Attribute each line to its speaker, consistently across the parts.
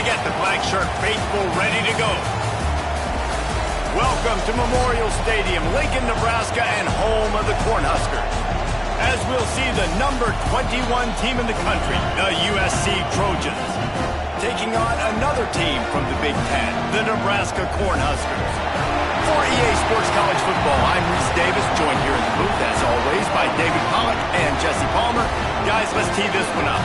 Speaker 1: They got the black shirt faithful ready to go. Welcome to Memorial Stadium, Lincoln, Nebraska, and home of the Cornhuskers. As we'll see the number 21 team in the country, the USC Trojans, taking on another team from the Big Ten, the Nebraska Cornhuskers. For EA Sports College Football, I'm Reese Davis, joined here in the booth, as always, by David Pollock and Jesse Palmer. Guys, let's tee this one up.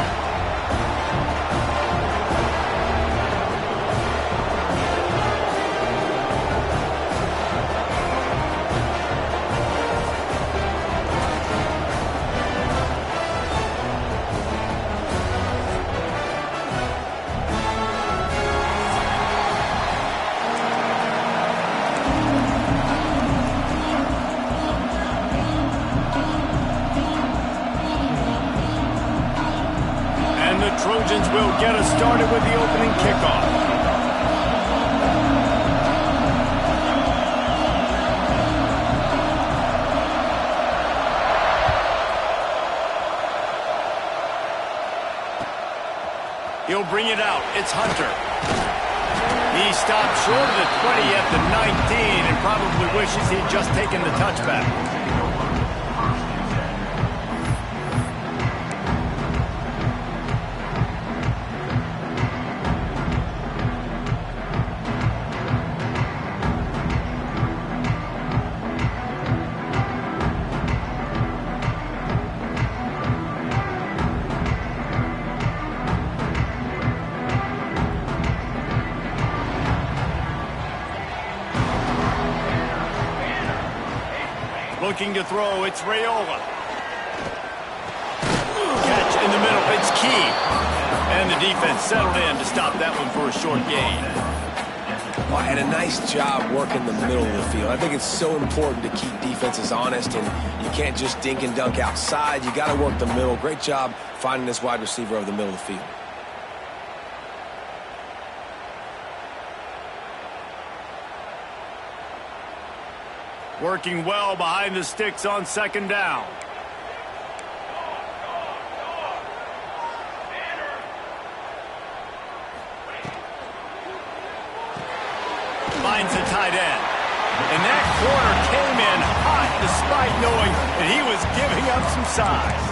Speaker 1: Trojans will get us started with the opening kickoff. He'll bring it out. It's Hunter. He stopped short of the 20 at the 19 and probably wishes he'd just taken the touchback. Looking to throw, it's Raiola. Catch in the middle, it's Key. And the defense settled in to stop that one for a short gain.
Speaker 2: Well, and a nice job working the middle of the field. I think it's so important to keep defenses honest, and you can't just dink and dunk outside. You got to work the middle. Great job finding this wide receiver over the middle of the field.
Speaker 1: Working well behind the sticks on second down. Finds the tight end. And that corner came in hot despite knowing that he was giving up some size.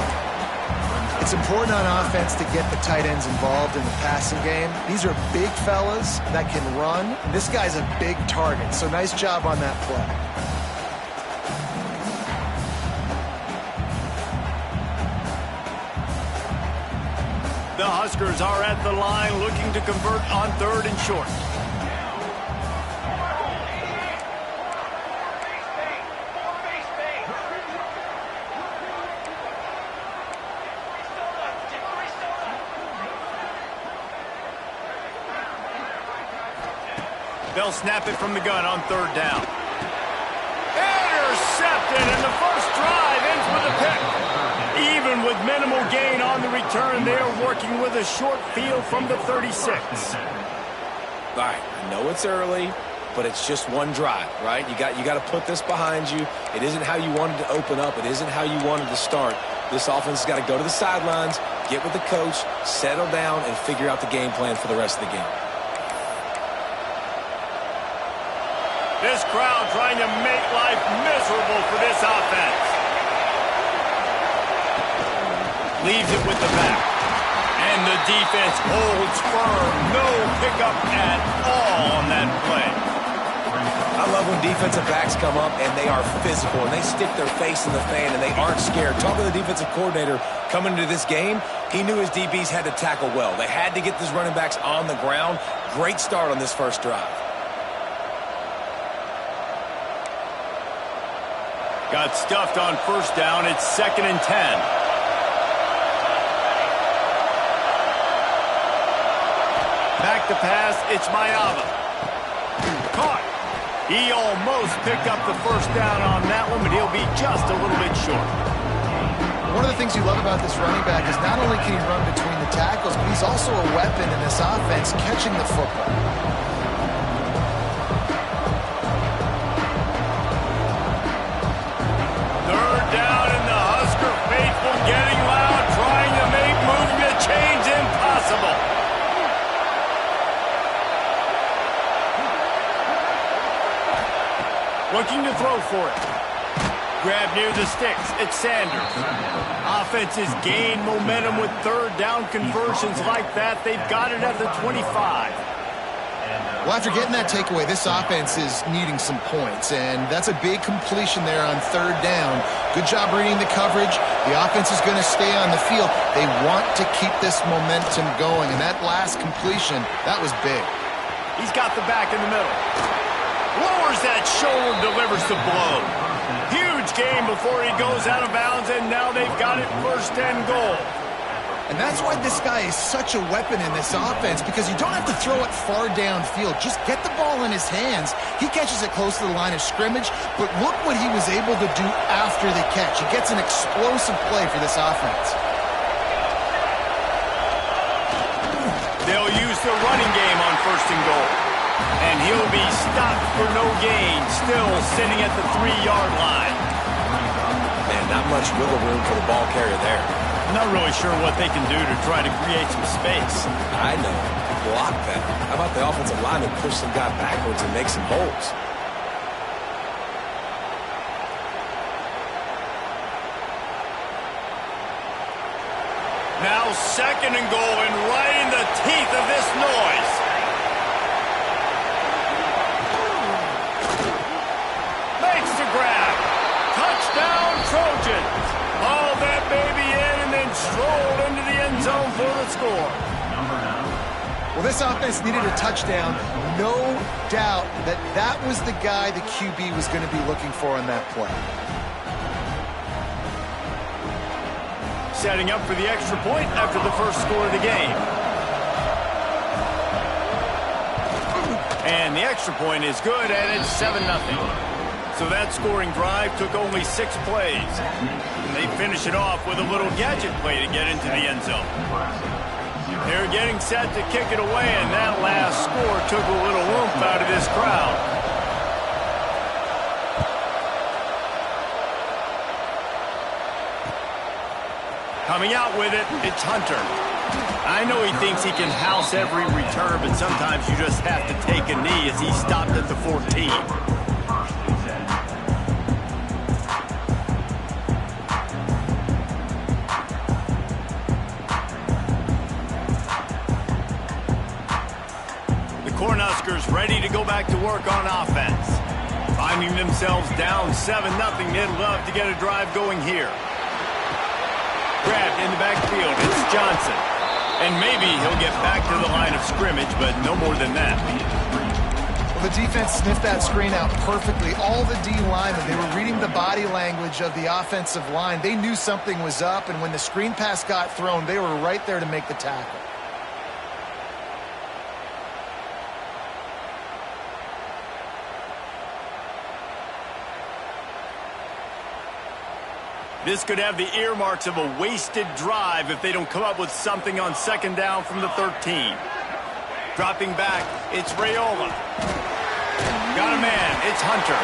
Speaker 3: It's important on offense to get the tight ends involved in the passing game. These are big fellas that can run. This guy's a big target, so nice job on that play.
Speaker 1: The Huskers are at the line looking to convert on third and short. They'll snap it from the gun on third down. Intercepted, and the first drive ends with a pick. Even with minimal gain on the return, they are working with a short field from the 36.
Speaker 2: All right, I know it's early, but it's just one drive, right? You got to put this behind you. It isn't how you wanted to open up. It isn't how you wanted to start. This offense has got to go to the sidelines, get with the coach, settle down, and figure out the game plan for the rest of the game.
Speaker 1: This crowd trying to make life miserable for this offense. Leaves it with the back. And the defense holds firm. No pickup at all on that play.
Speaker 2: I love when defensive backs come up and they are physical and they stick their face in the fan and they aren't scared. Talking to the defensive coordinator coming into this game, he knew his DBs had to tackle well. They had to get these running backs on the ground. Great start on this first drive.
Speaker 1: Got stuffed on first down. It's 2nd and 10. Back to pass, it's Mayava. Caught. He almost picked up the first down on that one, but he'll be just a little bit short.
Speaker 3: One of the things you love about this running back is not only can he run between the tackles, but he's also a weapon in this offense catching the football.
Speaker 1: Third down, and the Husker faithful getting loud, trying to make movement change impossible. looking to throw for it. Grab near the sticks. It's Sanders. Offenses gain momentum with third down conversions like that. They've got it at the 25.
Speaker 3: Well, after getting that takeaway, this offense is needing some points, and that's a big completion there on third down. Good job reading the coverage. The offense is going to stay on the field. They want to keep this momentum going, and that last completion, that was big.
Speaker 1: He's got the back in the middle. Lowers that shoulder, delivers the blow. Huge gain before he goes out of bounds, and now they've got it first and goal.
Speaker 3: And that's why this guy is such a weapon in this offense, because you don't have to throw it far downfield. Just get the ball in his hands. He catches it close to the line of scrimmage, but look what he was able to do after the catch. He gets an explosive play for this offense.
Speaker 1: They'll use the running game on first and goal. And he'll be stopped for no gain, still sitting at the 3-yard line.
Speaker 2: Man, not much wiggle room for the ball carrier there.
Speaker 1: I'm not really sure what they can do to try to create some space.
Speaker 2: I know. Block that. How about the offensive lineman push some guy backwards and make some holes?
Speaker 1: Now second and goal, and right in the teeth of this noise. Makes the grab. Touchdown, Trojans. Haul that baby in and then strolled into the end zone for the score.
Speaker 3: Well, this offense needed a touchdown. No doubt that that was the guy the QB was going to be looking for on that play.
Speaker 1: Setting up for the extra point after the first score of the game. And the extra point is good, and it's 7-0. So that scoring drive took only 6 plays. And they finish it off with a little gadget play to get into the end zone. They're getting set to kick it away, and that last score took a little oomph out of this crowd. Coming out with it, it's Hunter. I know he thinks he can house every return, but sometimes you just have to take a knee as he stopped at the 14. The Cornhuskers ready to go back to work on offense. Finding themselves down 7-0, they'd love to get a drive going here. Grabbed in the backfield, it's Johnson. And maybe he'll get back to the line of scrimmage, but no more than that.
Speaker 3: Well, the defense sniffed that screen out perfectly. All the D linemen, they were reading the body language of the offensive line. They knew something was up, and when the screen pass got thrown, they were right there to make the tackle.
Speaker 1: This could have the earmarks of a wasted drive if they don't come up with something on second down from the 13. Dropping back, it's Raiola. Got a man, it's Hunter.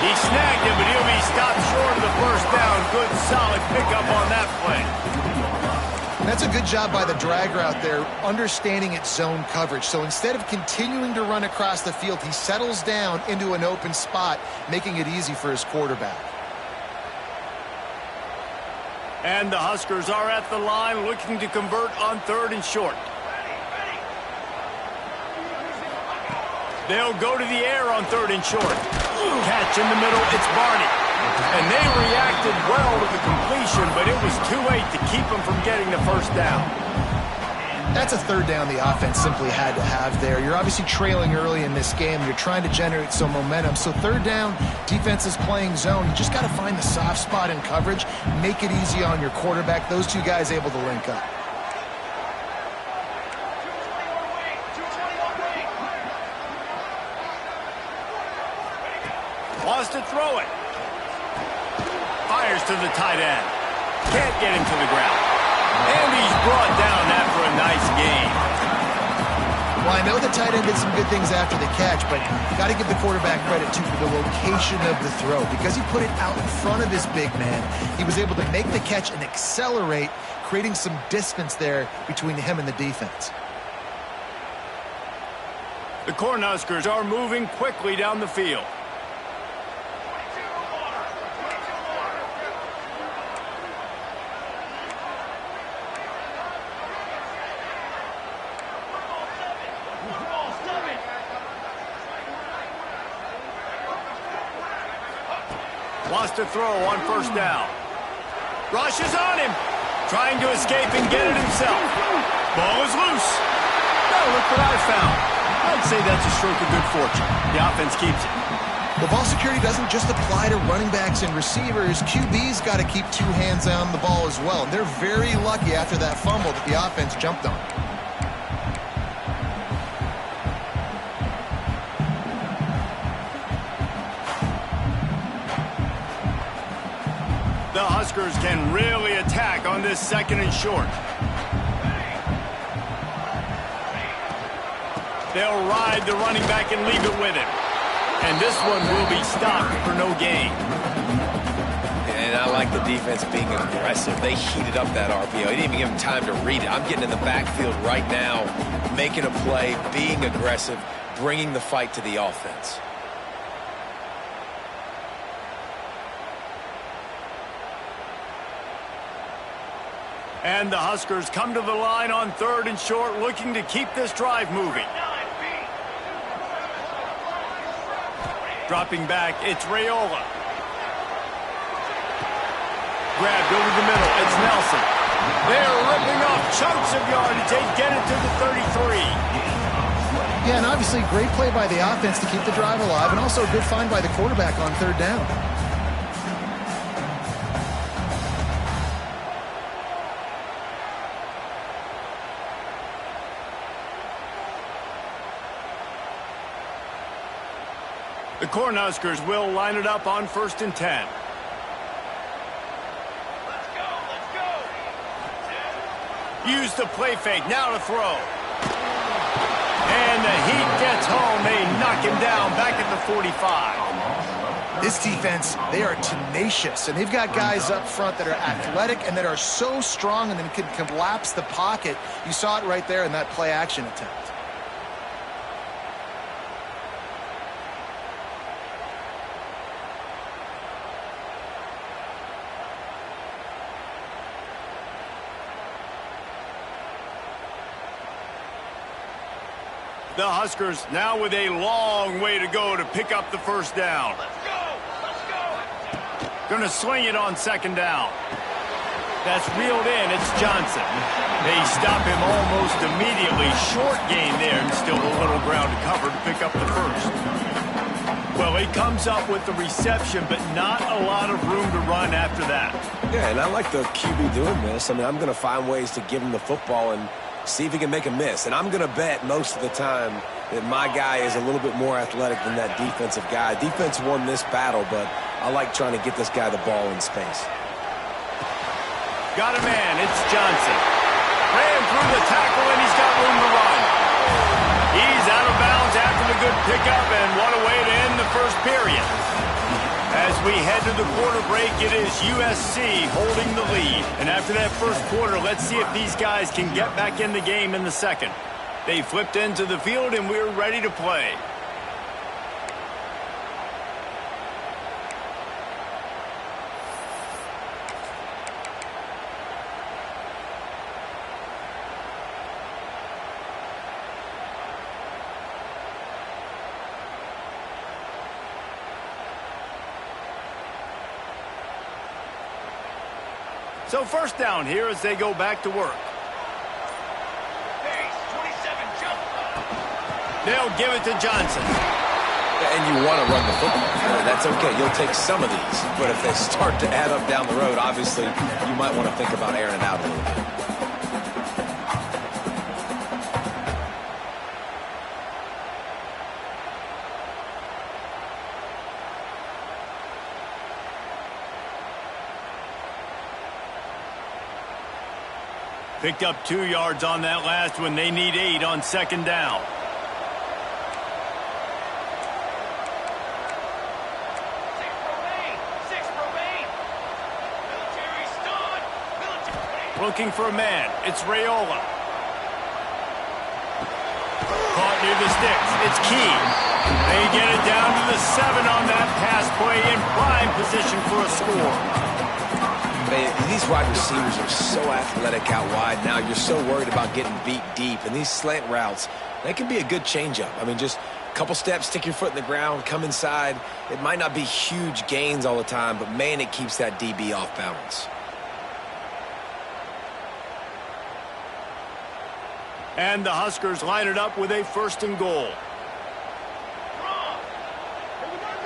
Speaker 1: He snagged it, but he'll be stopped short of the first down. Good, solid pickup on that play.
Speaker 3: That's a good job by the drag route there, understanding its zone coverage. So instead of continuing to run across the field, he settles down into an open spot, making it easy for his quarterback.
Speaker 1: And the Huskers are at the line looking to convert on third and short. They'll go to the air on third and short. Catch in the middle, it's Barney. And they reacted well to the completion, but it was too late to keep them from getting the first down.
Speaker 3: That's a third down the offense simply had to have there. You're obviously trailing early in this game. You're trying to generate some momentum. So third down, defense is playing zone. You just got to find the soft spot in coverage, make it easy on your quarterback. Those two guys able to link up.
Speaker 1: Wants to throw it. Fires to the tight end. Can't get him to the ground. And he's brought down after a nice gain.
Speaker 3: Well, I know the tight end did some good things after the catch, but you got to give the quarterback credit, too, for the location of the throw. Because he put it out in front of his big man, he was able to make the catch and accelerate, creating some distance there between him and the defense.
Speaker 1: The Cornhuskers are moving quickly down the field. wants to throw on first down. Rushes on him. Trying to escape and get it himself. Ball is loose. Now look what I found. I'd say that's a stroke of good fortune. The offense keeps it.
Speaker 3: Well, ball security doesn't just apply to running backs and receivers. QB's got to keep two hands on the ball as well. And they're very lucky after that fumble that the offense jumped on.
Speaker 1: The Huskers can really attack on this second and short. They'll ride the running back and leave it with him. And this one will be stopped for no gain.
Speaker 2: And I like the defense being aggressive. They heated up that RPO. He didn't even give him time to read it. I'm getting in the backfield right now, making a play, being aggressive, bringing the fight to the offense.
Speaker 1: And the Huskers come to the line on third and short, looking to keep this drive moving. Dropping back, it's Raiola. Grabbed over the middle, it's Nelson. They're ripping off chunks of yardage. They get it to the 33.
Speaker 3: Yeah, and obviously great play by the offense to keep the drive alive, and also a good find by the quarterback on third down.
Speaker 1: The Cornhuskers will line it up on 1st and 10.
Speaker 4: Let's go.
Speaker 1: Use the play fake, now to throw. And the heat gets home. They knock him down back at the 45.
Speaker 3: This defense, they are tenacious, and they've got guys up front that are athletic and that are so strong and then can collapse the pocket. You saw it right there in that play action attempt.
Speaker 1: The Huskers now with a long way to go to pick up the first down.
Speaker 4: Let's go.
Speaker 1: Gonna sling it on second down. That's reeled in. It's Johnson. They stop him almost immediately. Short gain there, and still a little ground to cover to pick up the first. Well, he comes up with the reception, but not a lot of room to run after that.
Speaker 2: Yeah, and I like the QB doing this. I mean, I'm going to find ways to give him the football and see if he can make a miss. And I'm going to bet most of the time that my guy is a little bit more athletic than that defensive guy. Defense won this battle, but I like trying to get this guy the ball in space.
Speaker 1: Got a man. It's Johnson. Ran through the tackle, and he's got room to run. He's out of bounds after the good pickup, and what a way to end the first period. As we head to the quarter break, it is USC holding the lead. And after that first quarter, let's see if these guys can get back in the game in the second. They flipped into the field, and we're ready to play. So first down here as they go back to work.
Speaker 4: Pace, 27, jump.
Speaker 1: They'll give it to Johnson.
Speaker 2: And you want to run the football. That's okay. You'll take some of these. But if they start to add up down the road, obviously, you might want to think about airing it out a little bit.
Speaker 1: Picked up 2 yards on that last one. They need 8 on second down.
Speaker 4: Six remain. Military stun.
Speaker 1: Looking for a man. It's Raiola. Caught near the sticks. It's Key. They get it down to the 7 on that pass play in prime position for a score.
Speaker 2: These wide receivers are so athletic out wide now. You're so worried about getting beat deep. And these slant routes, they can be a good changeup. I mean, just Couple steps, stick your foot in the ground, come inside. It might not be huge gains all the time, but man, it keeps that DB off balance.
Speaker 1: And the Huskers line it up with a 1st and goal.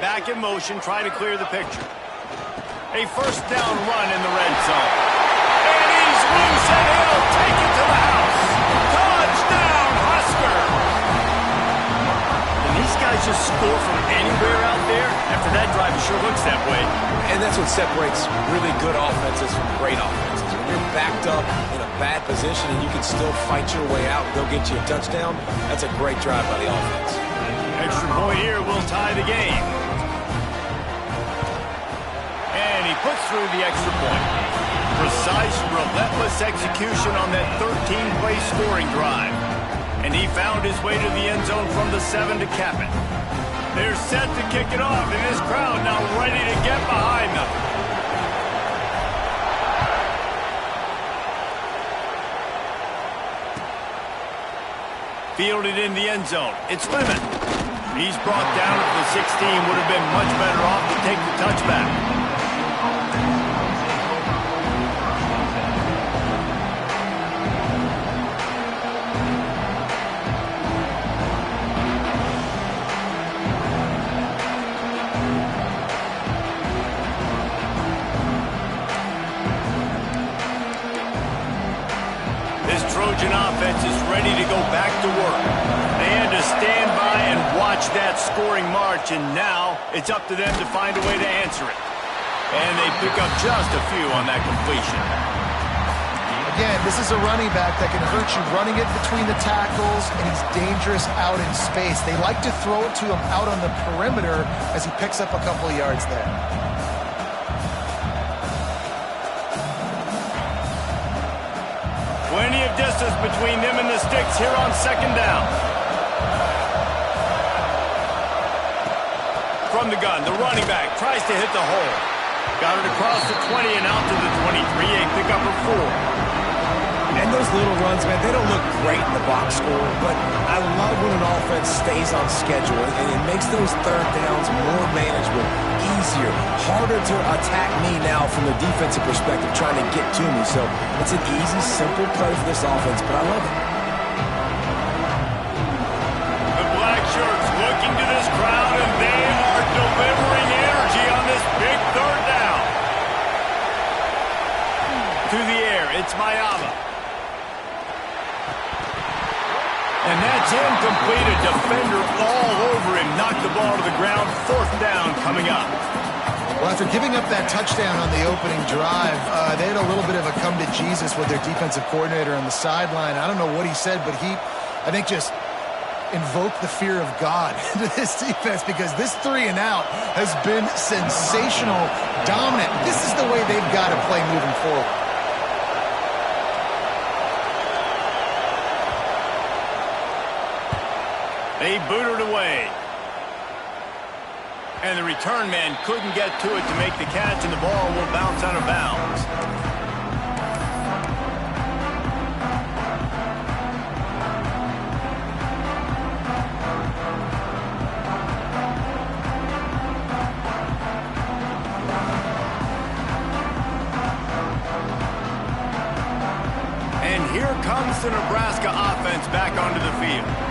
Speaker 1: Back in motion, trying to clear the picture. A 1st down run in the red zone. And he's loose, and he'll take it to the house. Touchdown, Huskers! And these guys just score from anywhere out there. After that drive, it sure looks that way.
Speaker 2: And that's what separates really good offenses from great offenses. When you're backed up in a bad position and you can still fight your way out and go get you a touchdown, that's a great drive by the offense.
Speaker 1: Extra point here will tie the game. And he puts through the extra point. Precise, relentless execution on that 13-play scoring drive. And he found his way to the end zone from the 7 to cap it. They're set to kick it off, and this crowd now ready to get behind them. Fielded in the end zone. It's Lemon. He's brought down at the 16. Would have been much better off to take the touchback. Trojan offense is ready to go back to work. They had to stand by and watch that scoring march, and now it's up to them to find a way to answer it. And they pick up just a few on that completion.
Speaker 3: Again, this is a running back that can hurt you running it between the tackles, and he's dangerous out in space. They like to throw it to him out on the perimeter as he picks up a couple of yards there.
Speaker 1: Plenty of distance between them and the sticks here on 2nd down. From the gun, the running back tries to hit the hole. Got it across the 20 and out to the 23, a pickup of 4.
Speaker 2: And those little runs, man, they don't look great in the box score, but I love when an offense stays on schedule, and it makes those 3rd downs more manageable, easier, harder to attack me now from the defensive perspective, trying to get to me. So it's an easy, simple play for this offense, but I love it.
Speaker 1: The black shirts looking to this crowd, and they are delivering energy on this big 3rd down. To the air, it's Mayaba. And that's incomplete. A defender all over him. Knocked the ball to the ground. 4th down coming up.
Speaker 3: Well, after giving up that touchdown on the opening drive, they had a little bit of a come to Jesus with their defensive coordinator on the sideline. I don't know what he said, but he, I think, just invoked the fear of God into this defense, because this 3 and out has been sensational, dominant. This is the way they've got to play moving forward.
Speaker 1: They booted away. And the return man couldn't get to it to make the catch, and the ball will bounce out of bounds. And here comes the Nebraska offense back onto the field.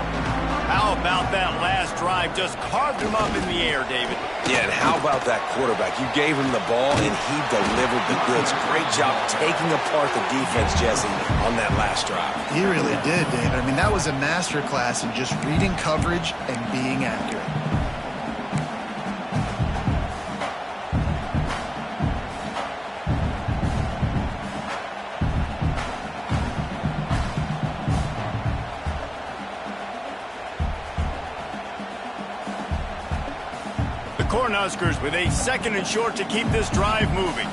Speaker 1: How about that last drive? Just carved him up in the air, David.
Speaker 2: Yeah, and how about that quarterback? You gave him the ball, and he delivered the goods. Great job taking apart the defense, Jesse, on that last drive.
Speaker 3: He really did, David. I mean, that was a masterclass in just reading coverage and being accurate.
Speaker 1: Cornhuskers with a 2nd and short to keep this drive moving.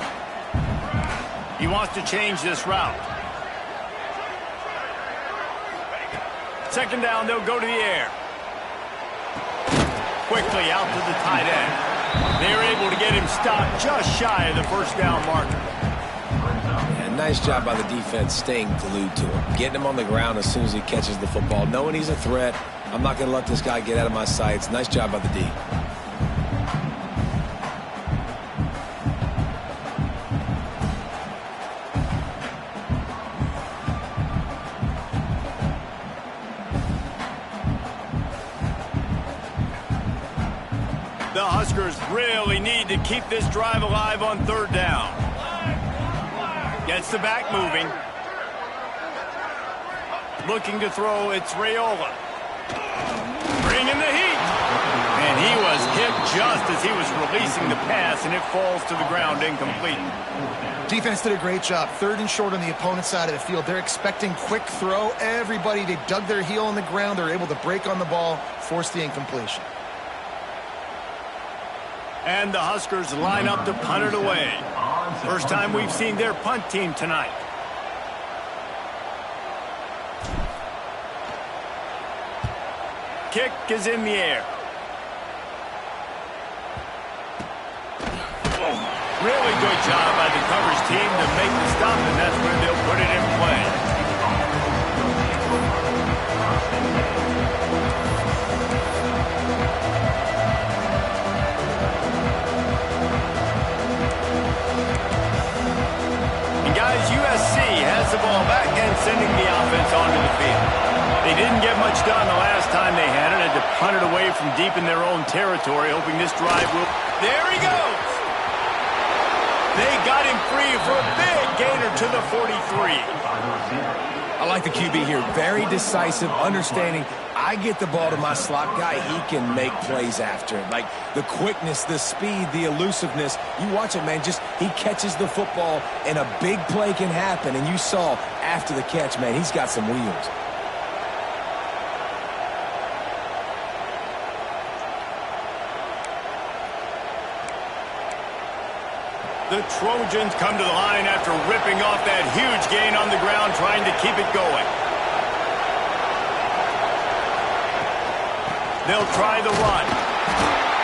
Speaker 1: He wants to change this route. 2nd down, they'll go to the air. Quickly out to the tight end. They're able to get him stopped just shy of the 1st down marker.
Speaker 2: And nice job by the defense staying glued to him. Getting him on the ground as soon as he catches the football, knowing he's a threat, I'm not going to let this guy get out of my sights. Nice job by the D.
Speaker 1: The Huskers really need to keep this drive alive on third down. Gets the back moving. Looking to throw, it's Raiola. Bringing the heat. And he was hit just as he was releasing the pass, and it falls to the ground incomplete.
Speaker 3: Defense did a great job. 3rd and short on the opponent's side of the field. They're expecting quick throw. Everybody, they dug their heel on the ground. They're able to break on the ball, force the incompletion.
Speaker 1: And the Huskers line up to punt it away. First time we've seen their punt team tonight. Kick is in the air. Really good job by the coverage team to make the stop, and that's where they'll put it in play. And guys, USC has the ball back and sending the offense onto the field. They didn't get much done the last time they had it. Had to punt it away from deep in their own territory, hoping this drive will... There he goes! They got him free for a big gainer to the 43.
Speaker 2: I like the QB here. Very decisive, understanding. I get the ball to my slot guy, he can make plays after it. Like the quickness, the speed, the elusiveness. You watch it, man. Just he catches the football, and a big play can happen. And you saw after the catch, man, he's got some wheels.
Speaker 1: The Trojans come to the line after ripping off that huge gain on the ground, trying to keep it going. They'll try the run.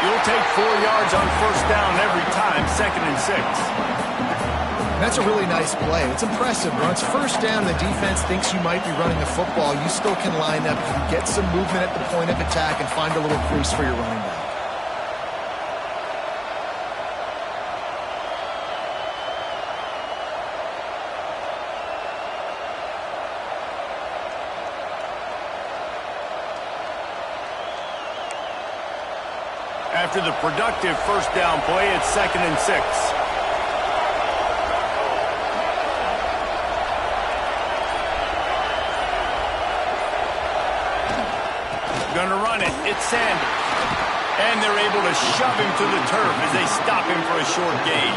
Speaker 1: You'll take 4 yards on first down every time, 2nd and 6.
Speaker 3: That's a really nice play. It's impressive. Once first down, the defense thinks you might be running the football. You still can line up. You can get some movement at the point of attack and find a little crease for your running back.
Speaker 1: After the productive first down play, it's 2nd and 6. Gonna run it. It's Sanders. And they're able to shove him to the turf as they stop him for a short gain.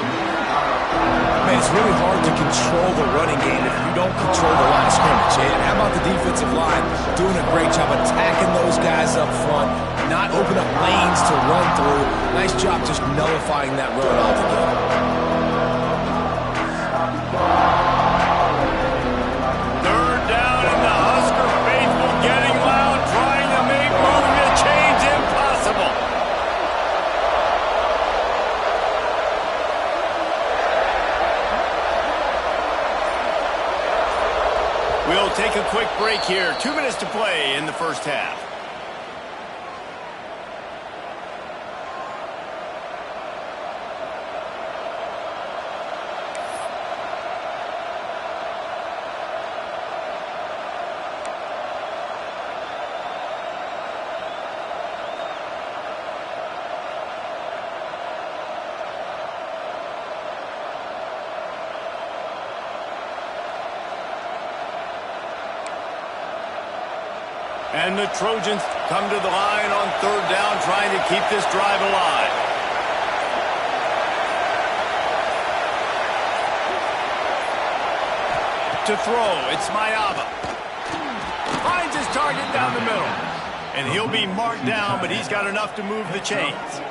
Speaker 2: Man, it's really hard to control the running game if you don't control the line of scrimmage. And how about the defensive line doing a great job attacking those guys up front, not open up lanes to run through. Nice job just nullifying that run altogether.
Speaker 1: Third down, and the Husker faithful getting loud, trying to make moving the chains impossible. We'll take a quick break here. 2 minutes to play in the first half. And the Trojans come to the line on third down, trying to keep this drive alive. To throw, it's Mayaba. Finds his target down the middle. And he'll be marked down, but he's got enough to move the chains.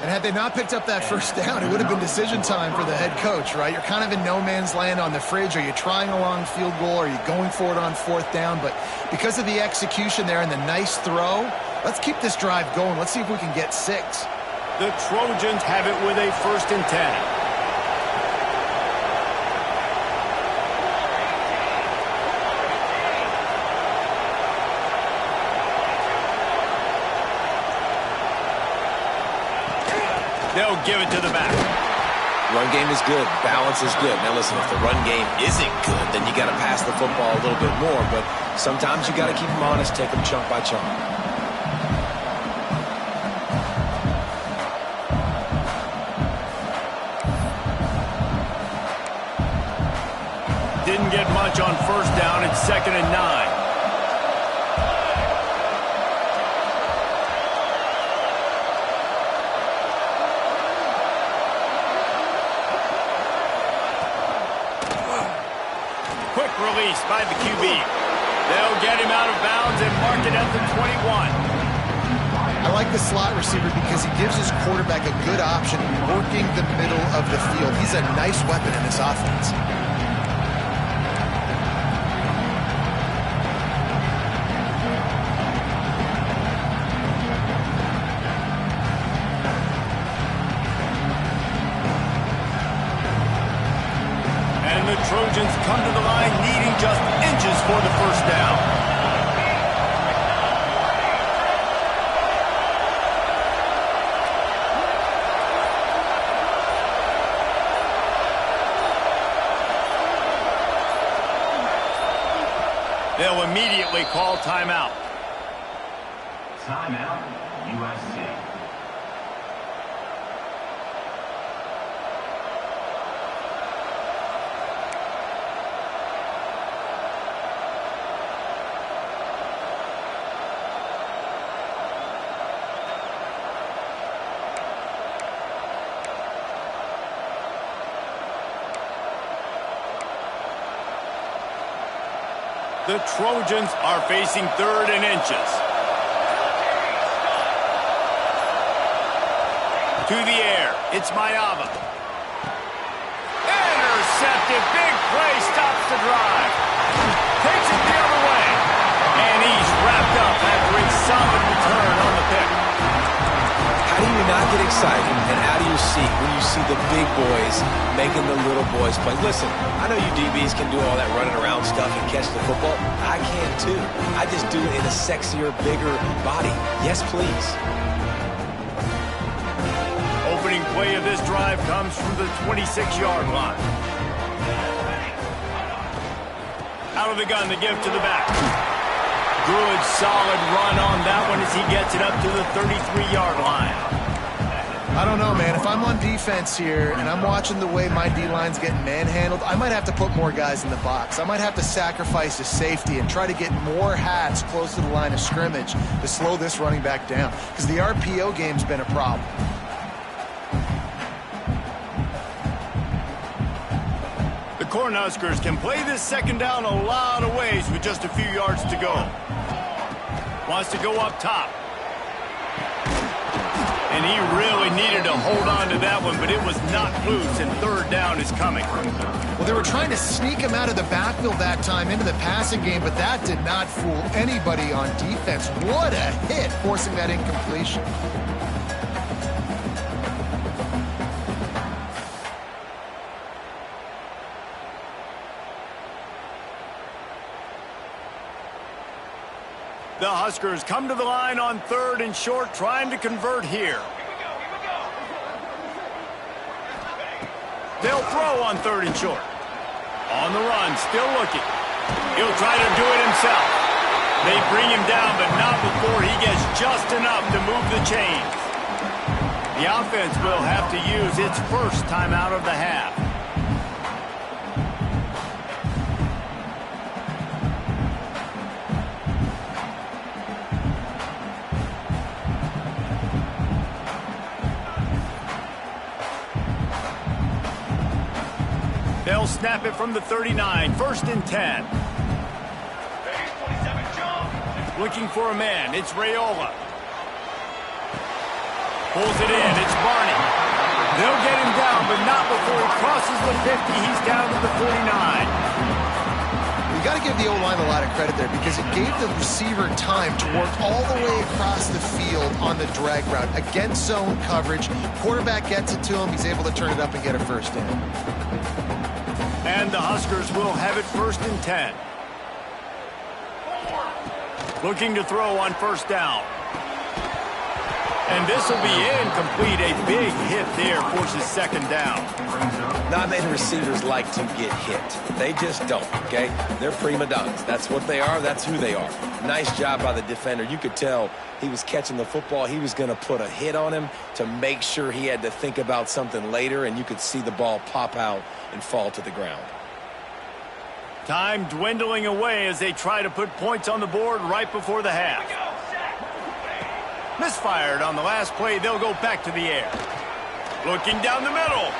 Speaker 3: And had they not picked up that first down, it would have been decision time for the head coach, right? You're kind of in no man's land on the fridge. Are you trying a long field goal? Are you going for it on fourth down? But because of the execution there and the nice throw, let's keep this drive going. Let's see if we can get 6.
Speaker 1: The Trojans have it with a 1st and 10. They'll give it to the back.
Speaker 2: Run game is good. Balance is good. Now listen, if the run game isn't good, then you got to pass the football a little bit more. But sometimes you got to keep them honest, take them chunk by chunk.
Speaker 1: Didn't get much on first down. It's 2nd and 9. Quick release by the QB. They'll get him out of bounds and mark it at the 21.
Speaker 3: I like the slot receiver because he gives his quarterback a good option working the middle of the field. He's a nice weapon in this offense.
Speaker 1: The Trojans come to the line needing just inches for the first down. They'll immediately call timeout.
Speaker 5: Timeout, USC.
Speaker 1: The Trojans are facing 3rd and inches. To the air, it's Mayava. Intercepted, big play, stops the drive. Takes it the other way. And he's wrapped up after a solid return on the pick.
Speaker 2: How do you not get excited and out of your seat when you see the big boys making the little boys play? Listen, I know you DBs can do all that running around stuff and catch the football. I can too. I just do it in a sexier, bigger body. Yes, please.
Speaker 1: Opening play of this drive comes from the 26-yard line. Out of the gun, the give to the back. Good, solid run on that one as he gets it up to the 33-yard line.
Speaker 3: I don't know, man. If I'm on defense here and I'm watching the way my D-line's getting manhandled, I might have to put more guys in the box. I might have to sacrifice a safety and try to get more hats close to the line of scrimmage to slow this running back down, because the RPO game's been a problem.
Speaker 1: The Cornhuskers can play this 2nd down a lot of ways with just a few yards to go. Wants to go up top. And he really needed to hold on to that one, but it was knocked loose, and 3rd down is coming.
Speaker 3: Well, they were trying to sneak him out of the backfield that time into the passing game, but that did not fool anybody on defense. What a hit, forcing that incompletion.
Speaker 1: The Huskers come to the line on 3rd and short, trying to convert here. They'll throw on 3rd and short. On the run, still looking. He'll try to do it himself. They bring him down, but not before he gets just enough to move the chains. The offense will have to use its first timeout of the half. They'll snap it from the 39, 1st and 10. Looking for a man, it's Raiola. Pulls it in, it's Barney. They'll get him down, but not before he crosses the 50. He's down to the 49.
Speaker 3: You got to give the O-line a lot of credit there, because it gave the receiver time to work all the way across the field on the drag route against zone coverage. Quarterback gets it to him, he's able to turn it up and get a first down.
Speaker 1: And the Huskers will have it 1st and 10. Looking to throw on 1st down. And this will be incomplete. A big hit there forces second down.
Speaker 2: Not many receivers like to get hit. They just don't, okay? They're prima donnas. That's what they are. That's who they are. Nice job by the defender. You could tell he was catching the football. He was going to put a hit on him to make sure he had to think about something later, and you could see the ball pop out and fall to the ground.
Speaker 1: Time dwindling away as they try to put points on the board right before the half. Misfired on the last play. They'll go back to the air. Looking down the middle.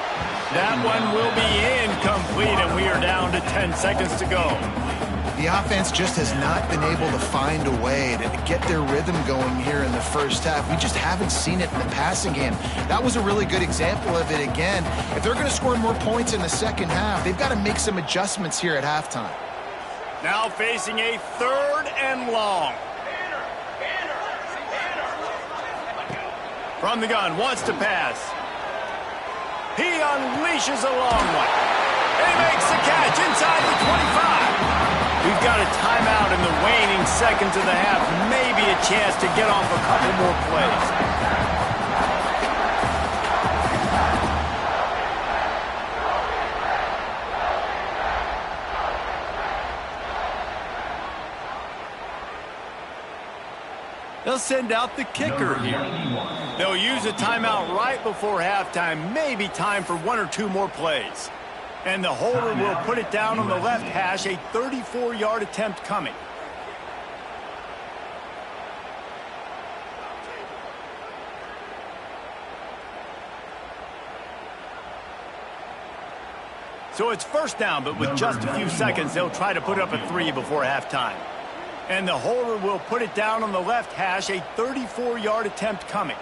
Speaker 1: That one will be incomplete, and we are down to 10 seconds to go.
Speaker 3: The offense just has not been able to find a way to get their rhythm going here in the first half. We just haven't seen it in the passing game. That was a really good example of it again. If they're going to score more points in the second half, they've got to make some adjustments here at halftime.
Speaker 1: Now facing a 3rd and long. From the gun, wants to pass. He unleashes a long one. He makes the catch inside the 25. We've got a timeout in the waning seconds of the half. Maybe a chance to get off a couple more plays. They'll send out the kicker here. They'll use a timeout right before halftime. Maybe time for 1 or 2 more plays. And the holder will put it down on the left hash, a 34-yard attempt coming. So it's first down, but with just a few seconds, they'll try to put up a 3 before halftime. And the holder will put it down on the left hash, a 34-yard attempt coming.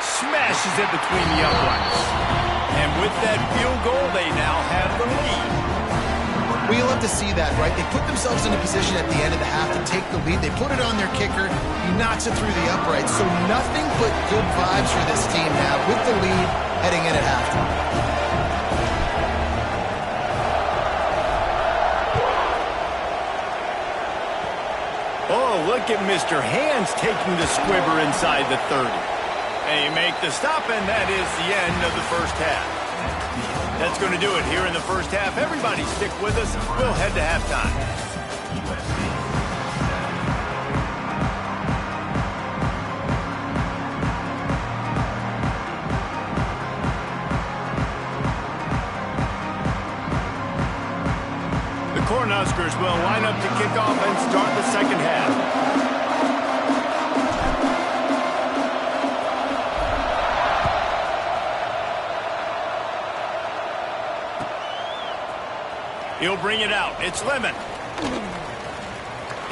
Speaker 1: Smashes it between the uprights. And with that field goal, they now have the lead.
Speaker 3: We love to see that, right? They put themselves in a position at the end of the half to take the lead. They put it on their kicker. He knocks it through the uprights. So nothing but good vibes for this team now with the lead heading in at halftime.
Speaker 1: Oh, look at Mr. Hands taking the squibber inside the 30. They make the stop, and that is the end of the first half. That's going to do it here in the first half. Everybody stick with us. We'll head to halftime. The Cornhuskers will line up to kick off and start the second half. He'll bring it out. It's Lemon.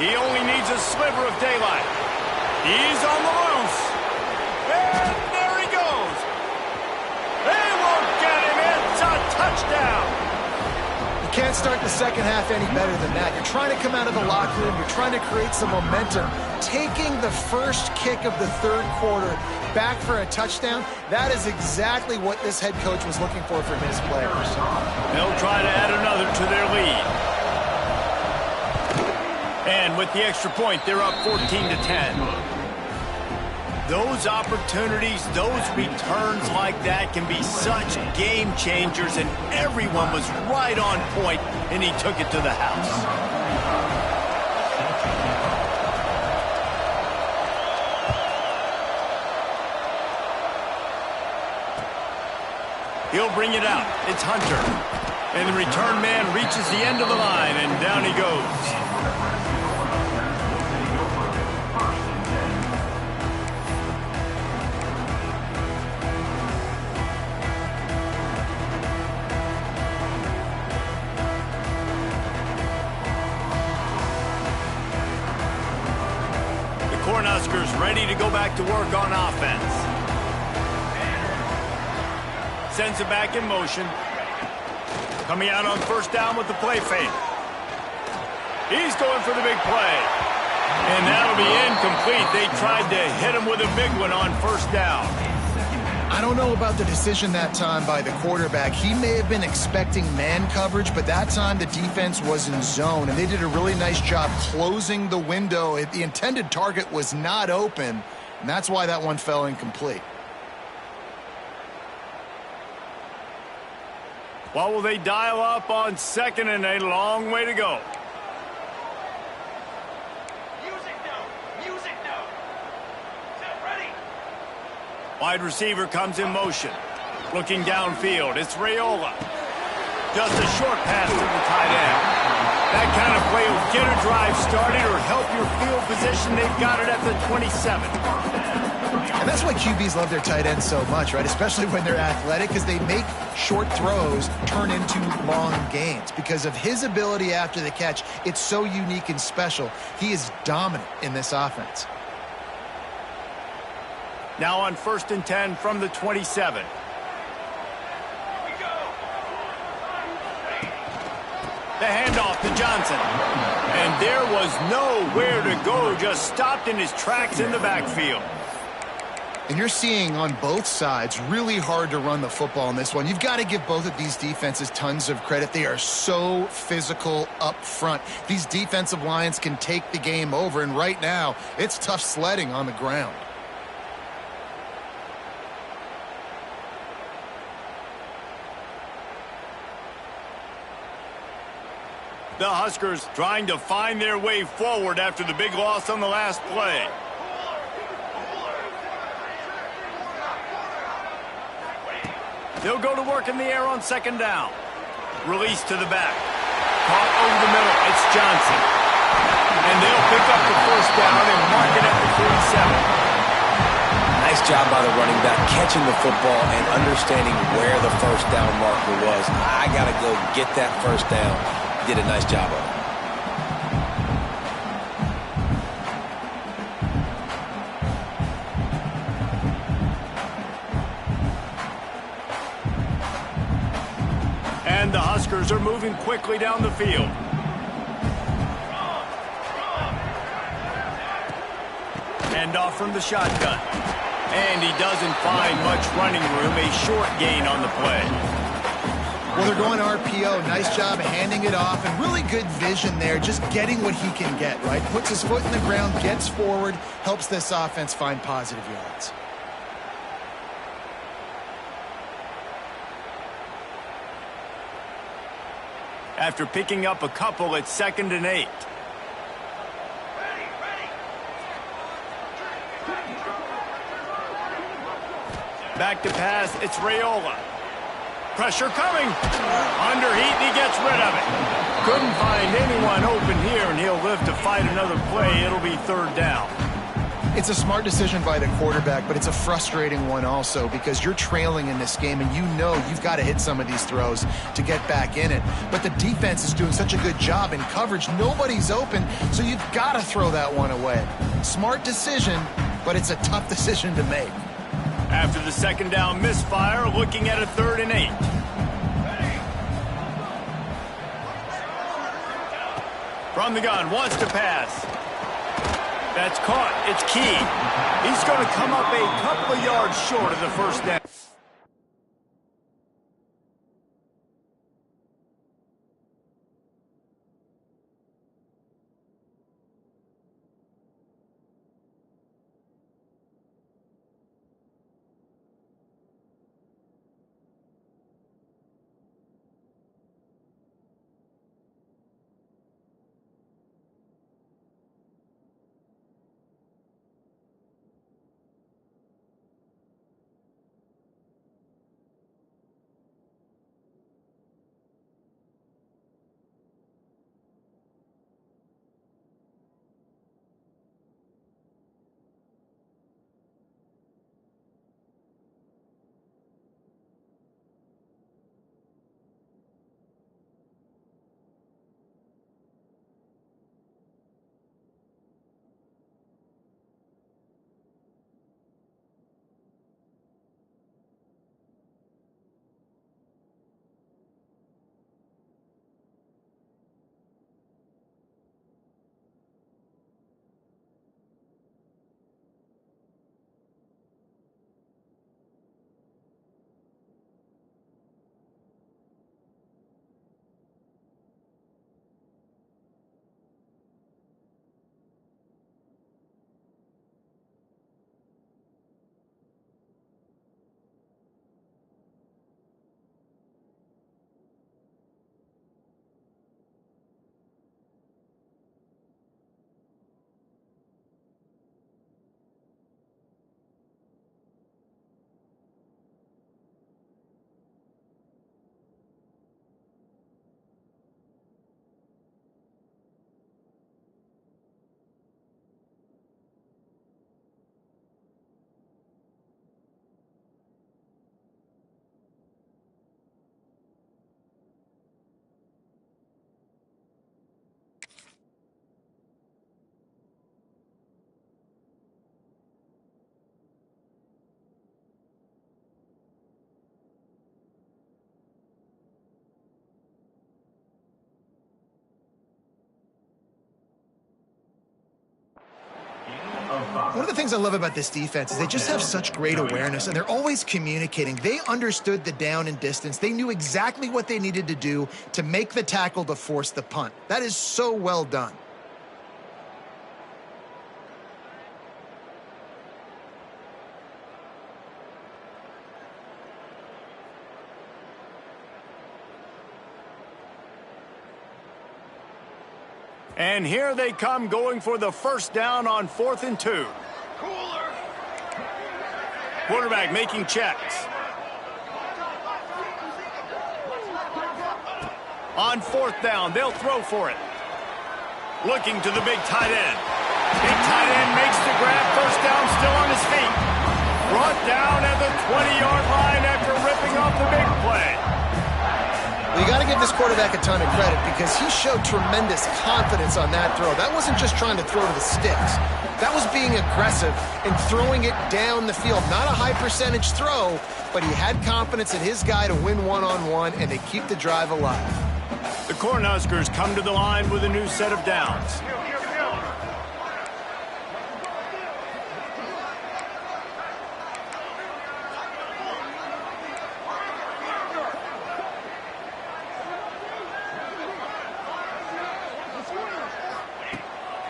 Speaker 1: He only needs a sliver of daylight. He's on the loose. And there he goes. They won't get him. It's a touchdown.
Speaker 3: You can't start the second half any better than that. You're trying to come out of the locker room. You're trying to create some momentum. Taking the first kick of the third quarter back for a touchdown, that is exactly what this head coach was looking for from his players.
Speaker 1: They'll try to add another to their lead. And with the extra point, they're up 14-10. Those opportunities, those returns like that can be such game changers, and everyone was right on point, and he took it to the house. He'll bring it out. It's Hunter. And the return man reaches the end of the line, and down he goes. The Cornhuskers ready to go back to work on offense. Sends it back in motion. Coming out on first down with the play fake. He's going for the big play. And that'll be incomplete. They tried to hit him with a big one on first down.
Speaker 3: I don't know about the decision that time by the quarterback. He may have been expecting man coverage, but that time the defense was in zone, and they did a really nice job closing the window. The intended target was not open, and that's why that one fell incomplete.
Speaker 1: What will they dial up on 2nd and a long way to go?
Speaker 4: Music now. Music now. Set ready.
Speaker 1: Wide receiver comes in motion. Looking downfield, it's Raiola. Just a short pass to the tight end. That kind of play will get a drive started or help your field position. They've got it at the 27.
Speaker 3: And that's why QBs love their tight ends so much, right? Especially when they're athletic, because they make short throws turn into long gains. Because of his ability after the catch, it's so unique and special. He is dominant in this offense.
Speaker 1: Now on 1st and 10 from the 27. The handoff to Johnson. And there was nowhere to go, just stopped in his tracks in the backfield.
Speaker 3: And you're seeing on both sides really hard to run the football in this one. You've got to give both of these defenses tons of credit. They are so physical up front. These defensive lines can take the game over, and right now it's tough sledding on the ground.
Speaker 1: The Huskers trying to find their way forward after the big loss on the last play. They'll go to work in the air on 2nd down. Release to the back. Caught over the middle. It's Johnson. And they'll pick up the 1st down and mark it at the 47.
Speaker 2: Nice job by the running back, catching the football and understanding where the 1st down marker was. I got to go get that 1st down. Did a nice job of it.
Speaker 1: And the Huskers are moving quickly down the field. Handoff from the shotgun. And he doesn't find much running room. A short gain on the play.
Speaker 3: Well, they're going RPO. Nice job handing it off, and really good vision there, just getting what he can get, right? Puts his foot in the ground, gets forward, helps this offense find positive yards.
Speaker 1: After picking up a couple at 2nd and 8. Back to pass, it's Raiola. Pressure coming. Underheat, and he gets rid of it. Couldn't find anyone open here, and he'll live to fight another play. It'll be 3rd down.
Speaker 3: It's a smart decision by the quarterback, but it's a frustrating one also because you're trailing in this game, and you know you've got to hit some of these throws to get back in it. But the defense is doing such a good job in coverage. Nobody's open, so you've got to throw that one away. Smart decision, but it's a tough decision to make.
Speaker 1: After the 2nd down misfire, looking at a 3rd and 8. From the gun, wants to pass. That's caught. It's Key. He's going to come up a couple of yards short of the 1st down.
Speaker 3: of the things I love about this defense is they just have such great awareness, and they're always communicating. They understood the down and distance. They knew exactly what they needed to do to make the tackle to force the punt. That is so well done.
Speaker 1: And here they come, going for the first down on 4th and 2.
Speaker 4: Cooler.
Speaker 1: Quarterback making checks. On 4th down, they'll throw for it. Looking to the big tight end. Big tight end makes the grab. First down, still on his feet. Brought down at the 20-yard line after ripping off the big play.
Speaker 3: Well, you got to give this quarterback a ton of credit because he showed tremendous confidence on that throw. That wasn't just trying to throw to the sticks. That was being aggressive and throwing it down the field. Not a high-percentage throw, but he had confidence in his guy to win one-on-one, and they keep the drive alive.
Speaker 1: The Cornhuskers come to the line with a new set of downs.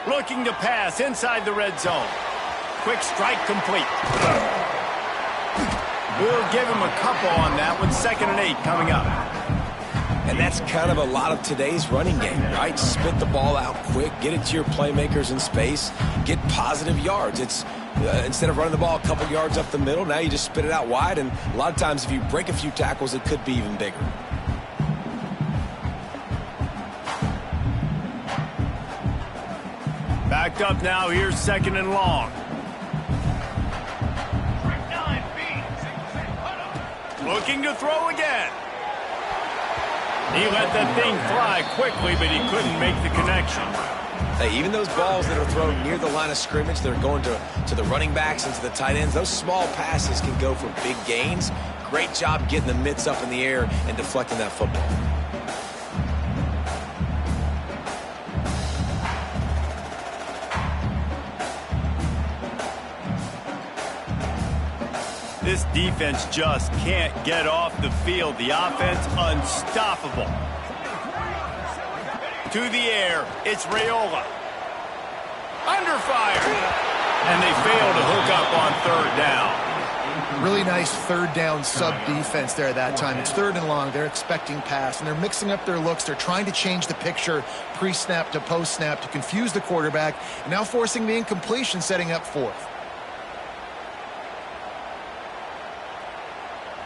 Speaker 1: Looking to pass inside the red zone. Quick strike complete. We'll give him a couple on that one. 2nd and 8 coming up.
Speaker 2: And that's kind of a lot of today's running game, right? Spit the ball out quick, get it to your playmakers in space, get positive yards. It's instead of running the ball a couple yards up the middle, now you just spit it out wide, and a lot of times if you break a few tackles, it could be even bigger.
Speaker 1: Backed up now, here's 2nd and long. Looking to throw again. He let that thing fly quickly, but he couldn't make the connection.
Speaker 2: Hey, even those balls that are thrown near the line of scrimmage that are going to the running backs and to the tight ends, those small passes can go for big gains. Great job getting the mitts up in the air and deflecting that football.
Speaker 1: This defense just can't get off the field. The offense unstoppable. To the air, it's Raiola. Under fire. And they fail to hook up on 3rd down.
Speaker 3: Really nice 3rd down sub-defense there that time. It's 3rd and long. They're expecting pass, and they're mixing up their looks. They're trying to change the picture pre-snap to post-snap to confuse the quarterback, and now forcing the incompletion, setting up 4th.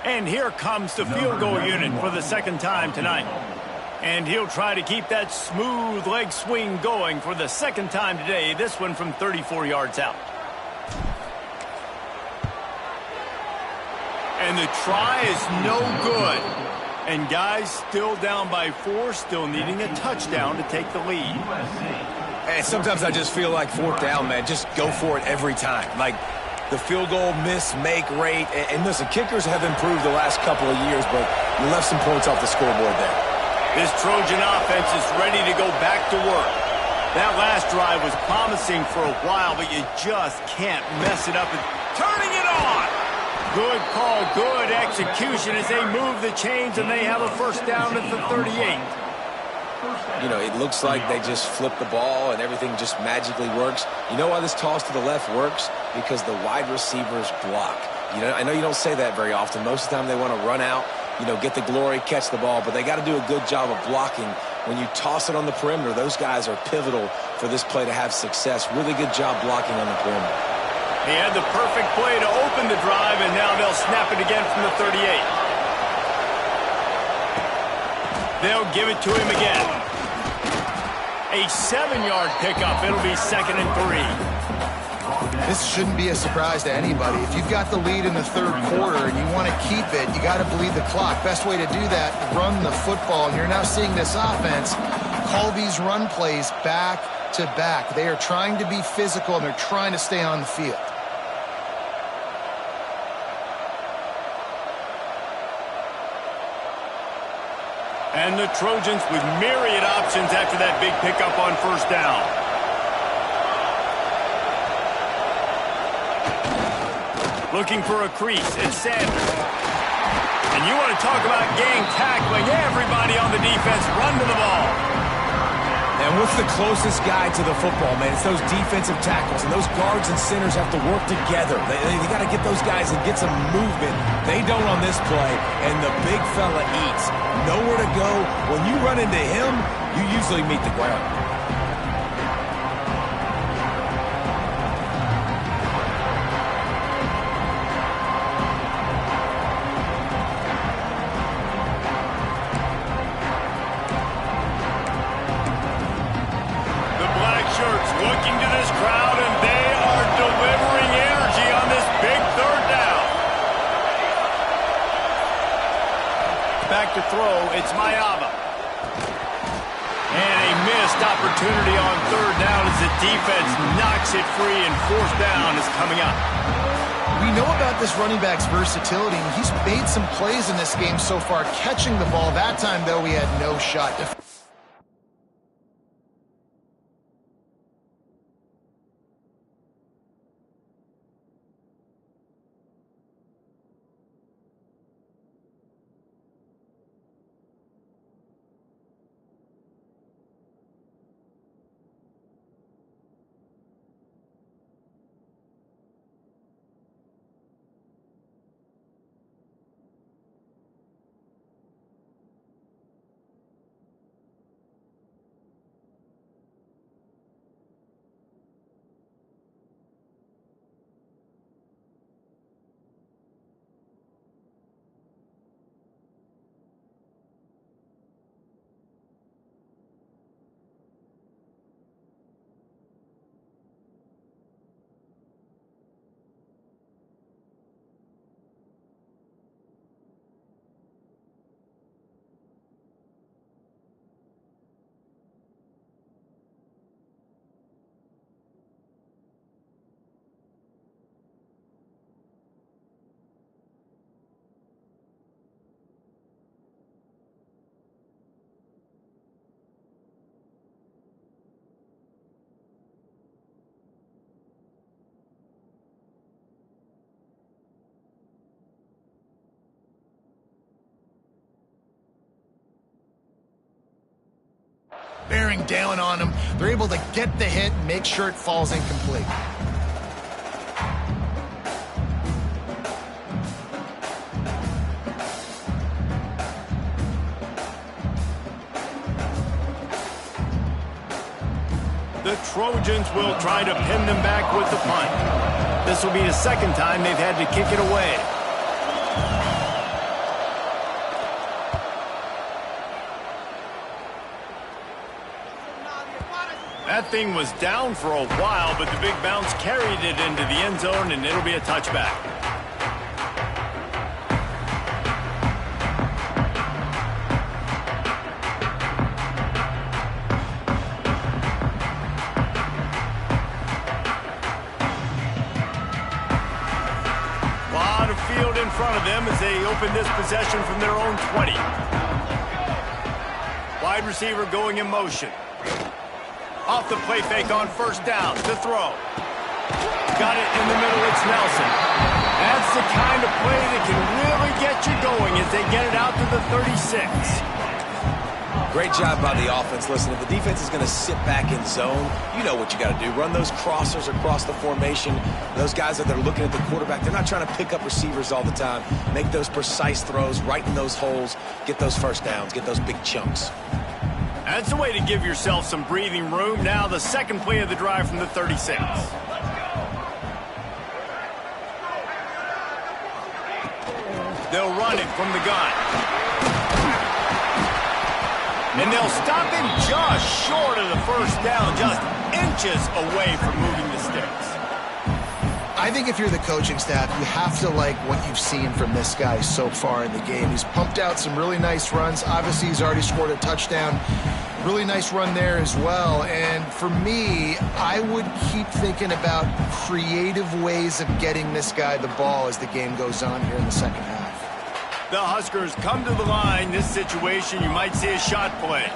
Speaker 1: And here comes the field goal unit for the 2nd time tonight. And he'll try to keep that smooth leg swing going for the 2nd time today, this one from 34 yards out. And the try is no good. And guys still down by 4, still needing a touchdown to take the lead.
Speaker 2: And sometimes I just feel like 4th down, man, just go for it every time. Like, the field goal miss, make rate. And listen, kickers have improved the last couple of years, but you left some points off the scoreboard there.
Speaker 1: This Trojan offense is ready to go back to work. That last drive was promising for a while, but you just can't mess it up. And turning it on! Good call, good execution as they move the chains, and they have a first down at the 38.
Speaker 2: You know, it looks like they just flip the ball and everything just magically works. You know why this toss to the left works? Because the wide receivers block. You know, I know you don't say that very often. Most of the time they want to run out, you know, get the glory, catch the ball, but they got to do a good job of blocking. When you toss it on the perimeter, those guys are pivotal for this play to have success. Really good job blocking on the perimeter.
Speaker 1: He had the perfect play to open the drive, and now they'll snap it again from the 38. They'll give it to him again. A 7-yard pickup. It'll be 2nd and 3.
Speaker 3: This shouldn't be a surprise to anybody. If you've got the lead in the 3rd quarter and you want to keep it, you got to bleed the clock. Best way to do that, run the football. And you're now seeing this offense call these run plays back to back. They are trying to be physical, and they're trying to stay on the field.
Speaker 1: And the Trojans with myriad options after that big pickup on first down. Looking for a crease, it's Sanders. And you want to talk about gang tackling. Everybody on the defense run to the ball.
Speaker 2: And what's the closest guy to the football, man? It's those defensive tackles, and those guards and centers have to work together. They got to get those guys and get some movement. They don't on this play, and the big fella eats. Nowhere to go. When you run into him, you usually meet the ground.
Speaker 1: Looking to this crowd, and they are delivering energy on this big third down. Back to throw, it's Mayava. And a missed opportunity on third down as the defense knocks it free, and fourth down is coming up.
Speaker 3: We know about this running back's versatility, and he's made some plays in this game so far, catching the ball. That time, though, he had no shot to... bearing down on him. They're able to get the hit and make sure it falls incomplete.
Speaker 1: The Trojans will try to pin them back with the punt. This will be the second time they've had to kick it away. That thing was down for a while, but the big bounce carried it into the end zone, and it'll be a touchback. In front of them as they open this possession from their own 20. Wide receiver going in motion. Off the play fake on first down to throw. Got it in the middle, it's Nelson. That's the kind of play that can really get you going as they get it out to the 36.
Speaker 2: Great job by the offense. Listen, if the defense is going to sit back in zone, you know what you got to do. Run those crossers across the formation. Those guys that are looking at the quarterback, they're not trying to pick up receivers all the time. Make those precise throws right in those holes. Get those first downs. Get those big chunks.
Speaker 1: That's a way to give yourself some breathing room. Now the second play of the drive from the 36. They'll run it from the gun. And they'll stop him just short of the first down, just inches away from moving the sticks.
Speaker 3: I think if you're the coaching staff, you have to like what you've seen from this guy so far in the game. He's pumped out some really nice runs. Obviously, he's already scored a touchdown. Really nice run there as well. And for me, I would keep thinking about creative ways of getting this guy the ball as the game goes on here in the second half.
Speaker 1: The Huskers come to the line. This situation, you might see a shot play.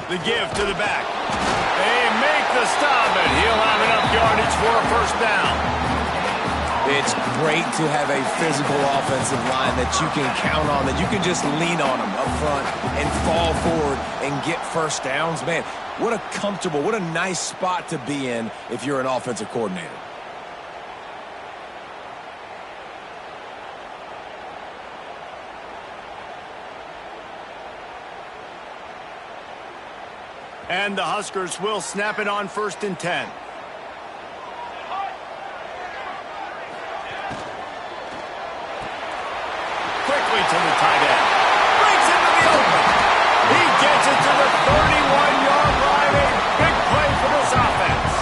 Speaker 1: The give to the back. They make the stop, and he'll have enough yardage for a first down.
Speaker 2: It's great to have a physical offensive line that you can count on, that you can just lean on them up front and fall forward and get first downs. Man, what a comfortable, what a nice spot to be in if you're an offensive coordinator.
Speaker 1: And the Huskers will snap it on 1st and 10. Quickly to the tight end. Breaks into the open. He gets it to the 31-yard line. A big play for this offense.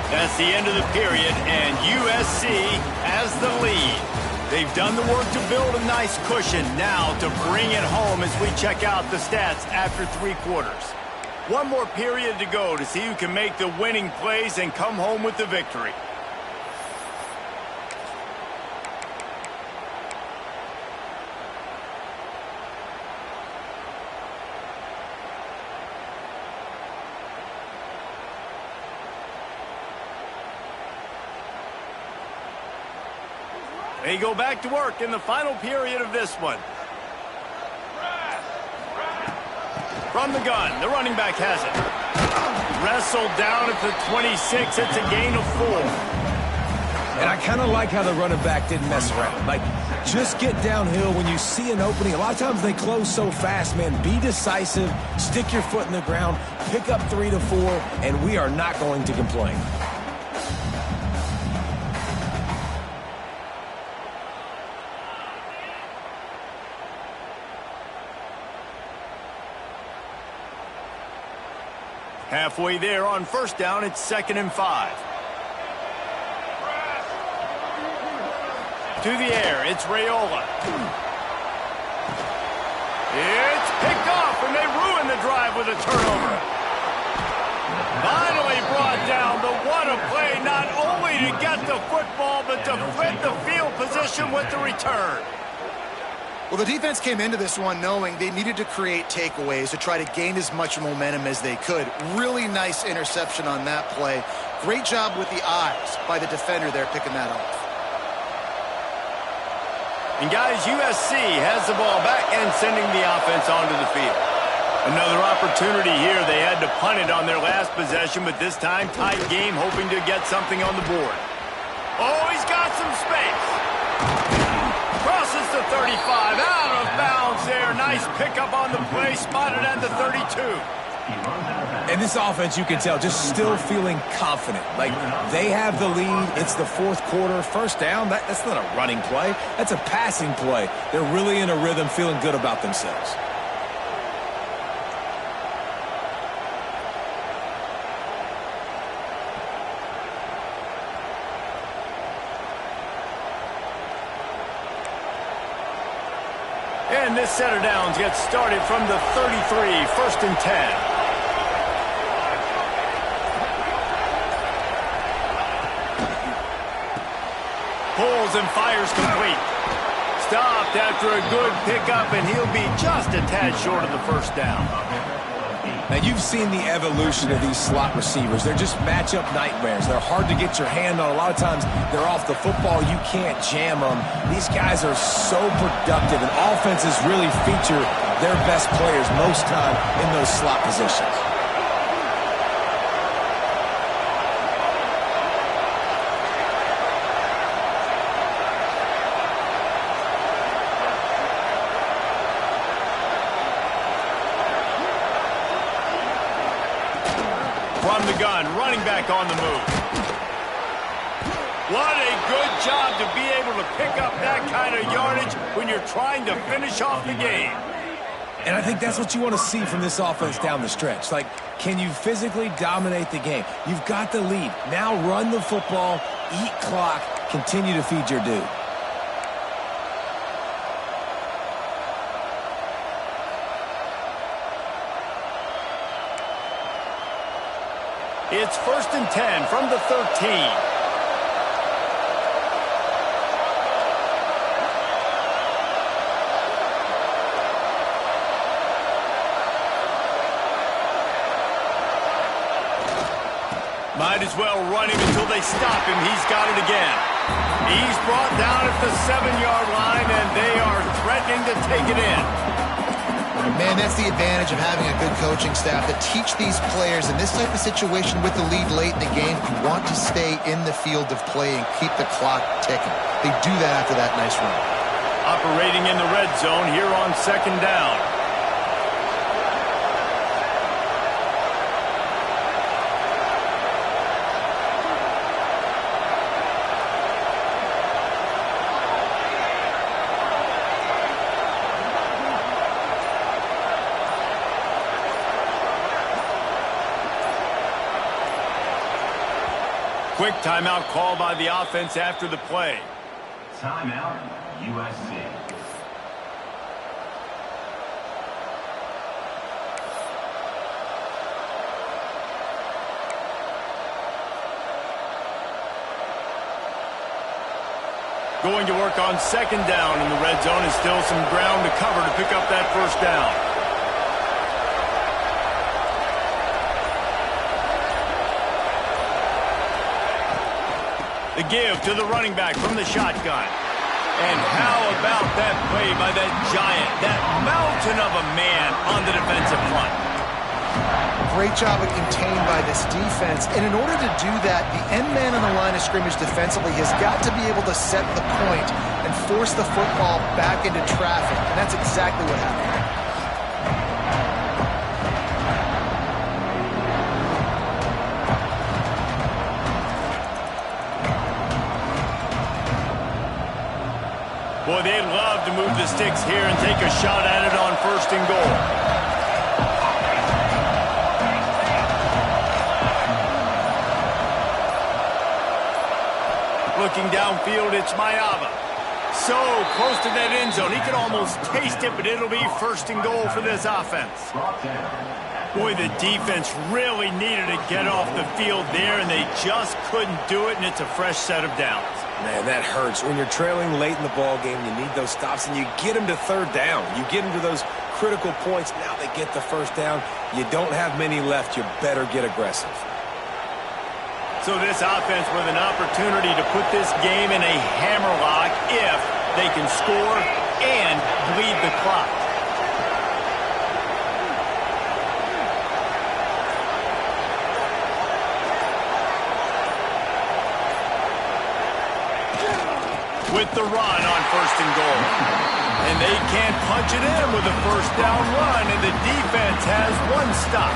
Speaker 1: That's the end of the period, and USC has the lead. They've done the work to build a nice cushion. Now to bring it home as we check out the stats after 3 quarters. One more period to go to see who can make the winning plays and come home with the victory. They go back to work in the final period of this one. From the gun, the running back has it. Wrestled down at the 26. It's a gain of 4.
Speaker 2: And I kind of like how the running back didn't mess around. Like, just get downhill when you see an opening. A lot of times they close so fast, man. Be decisive, stick your foot in the ground, pick up 3 to 4, and we are not going to complain.
Speaker 1: Halfway there on 1st down, it's 2nd and 5. To the air, it's Raiola. It's picked off, and they ruin the drive with a turnover. Finally brought down, but what a play, not only to get the football, but to flip the field position with the return.
Speaker 3: Well, the defense came into this one knowing they needed to create takeaways to try to gain as much momentum as they could. Really nice interception on that play. Great job with the eyes by the defender there picking that off.
Speaker 1: And guys, USC has the ball back and sending the offense onto the field. Another opportunity here. They had to punt it on their last possession, but this time tight game, hoping to get something on the board. Oh, he's got some space. Crosses the 35, out of bounds there. Nice pickup on the play, spotted at the 32.
Speaker 2: And this offense, you can tell, just still feeling confident. Like, they have the lead. It's the 4th quarter. 1st down, that's not a running play. That's a passing play. They're really in a rhythm, feeling good about themselves.
Speaker 1: And this set of downs gets started from the 33, 1st and 10. Pulls and fires complete. Stopped after a good pickup, and he'll be just a tad short of the 1st down.
Speaker 2: Now, you've seen the evolution of these slot receivers. They're just matchup nightmares. They're hard to get your hand on. A lot of times, they're off the football. You can't jam them. These guys are so productive, and offenses really feature their best players most time in those slot positions.
Speaker 1: From the gun, running back on the move. What a good job to be able to pick up that kind of yardage when you're trying to finish off the game.
Speaker 2: And I think that's what you want to see from this offense down the stretch. Like, can you physically dominate the game? You've got the lead. Now run the football, eat clock, continue to feed your dude.
Speaker 1: It's 1st and 10 from the 13. Might as well run him until they stop him. He's got it again. He's brought down at the 7-yard line, and they are threatening to take it in.
Speaker 3: Man, that's the advantage of having a good coaching staff that teach these players in this type of situation with the lead late in the game. You want to stay in the field of play and keep the clock ticking. They do that after that nice run.
Speaker 1: Operating in the red zone here on 2nd down. Quick timeout called by the offense after the play.
Speaker 4: Timeout, USC.
Speaker 1: Going to work on 2nd down in the red zone, and still some ground to cover to pick up that 1st down. The give to the running back from the shotgun. And how about that play by that giant, that mountain of a man on the defensive front?
Speaker 3: Great job of contained by this defense. And in order to do that, the end man on the line of scrimmage defensively has got to be able to set the point and force the football back into traffic. And that's exactly what happened.
Speaker 1: Boy, they'd love to move the sticks here and take a shot at it on 1st and goal. Looking downfield, it's Mayava. So close to that end zone. He could almost taste it, but it'll be 1st and goal for this offense. Boy, the defense really needed to get off the field there, and they just couldn't do it, and it's a fresh set of downs.
Speaker 2: Man, that hurts. When you're trailing late in the ball game, you need those stops, and you get them to 3rd down. You get them to those critical points. Now they get the 1st down. You don't have many left. You better get aggressive.
Speaker 1: So this offense with an opportunity to put this game in a hammerlock if they can score and bleed the clock. With the run on 1st and goal. And they can't punch it in with a 1st down run, and the defense has 1 stop.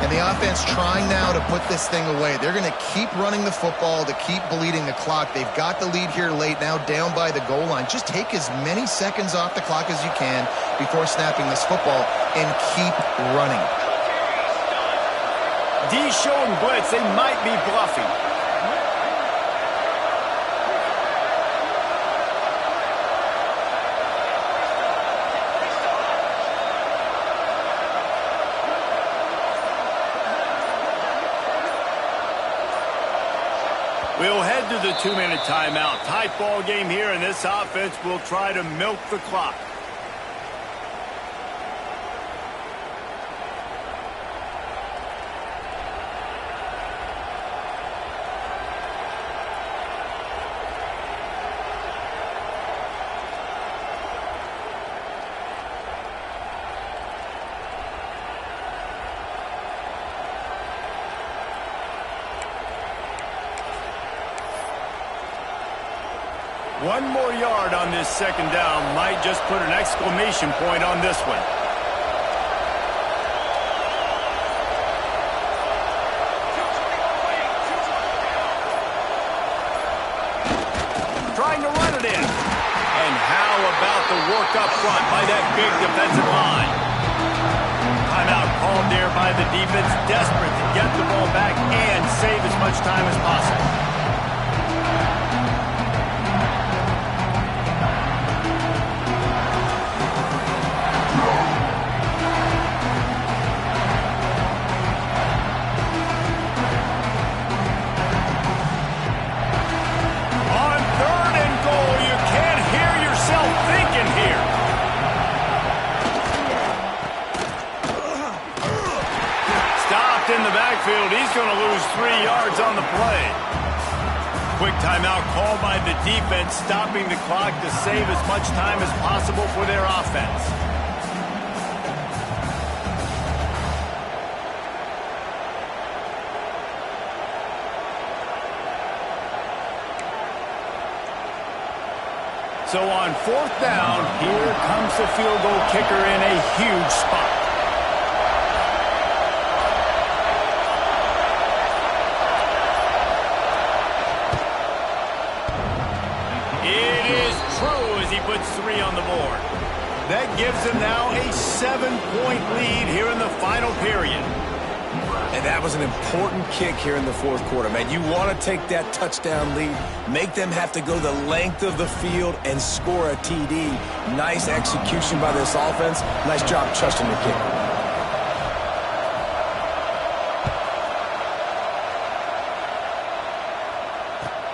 Speaker 3: And the offense trying now to put this thing away. They're going to keep running the football to keep bleeding the clock. They've got the lead here late, now down by the goal line. Just take as many seconds off the clock as you can before snapping this football and keep running.
Speaker 1: D showing blitz. They might be bluffing. We'll head to the 2-minute timeout. Tight ball game here, and this offense will try to milk the clock. One more yard on this 2nd down might just put an exclamation point on this one. Trying to run it in. And how about the work up front by that big defensive line? Timeout called there by the defense, desperate to get the ball back and save as much time as possible. Quick timeout called by the defense, stopping the clock to save as much time as possible for their offense. So on 4th down, here comes the field goal kicker in a huge spot. It is true as he puts 3 on the board. That gives him now a 7-point lead here in the final period.
Speaker 2: And that was an important kick here in the 4th quarter, man. You want to take that touchdown lead, make them have to go the length of the field and score a TD. Nice execution by this offense. Nice job trusting the kicker.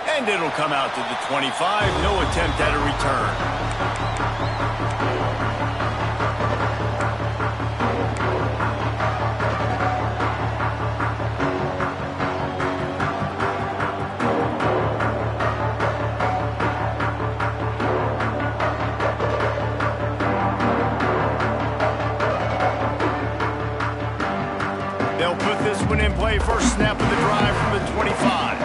Speaker 1: And it'll come out to the 25. No attempt at a return. They'll put this one in play. First snap of the drive from the 25.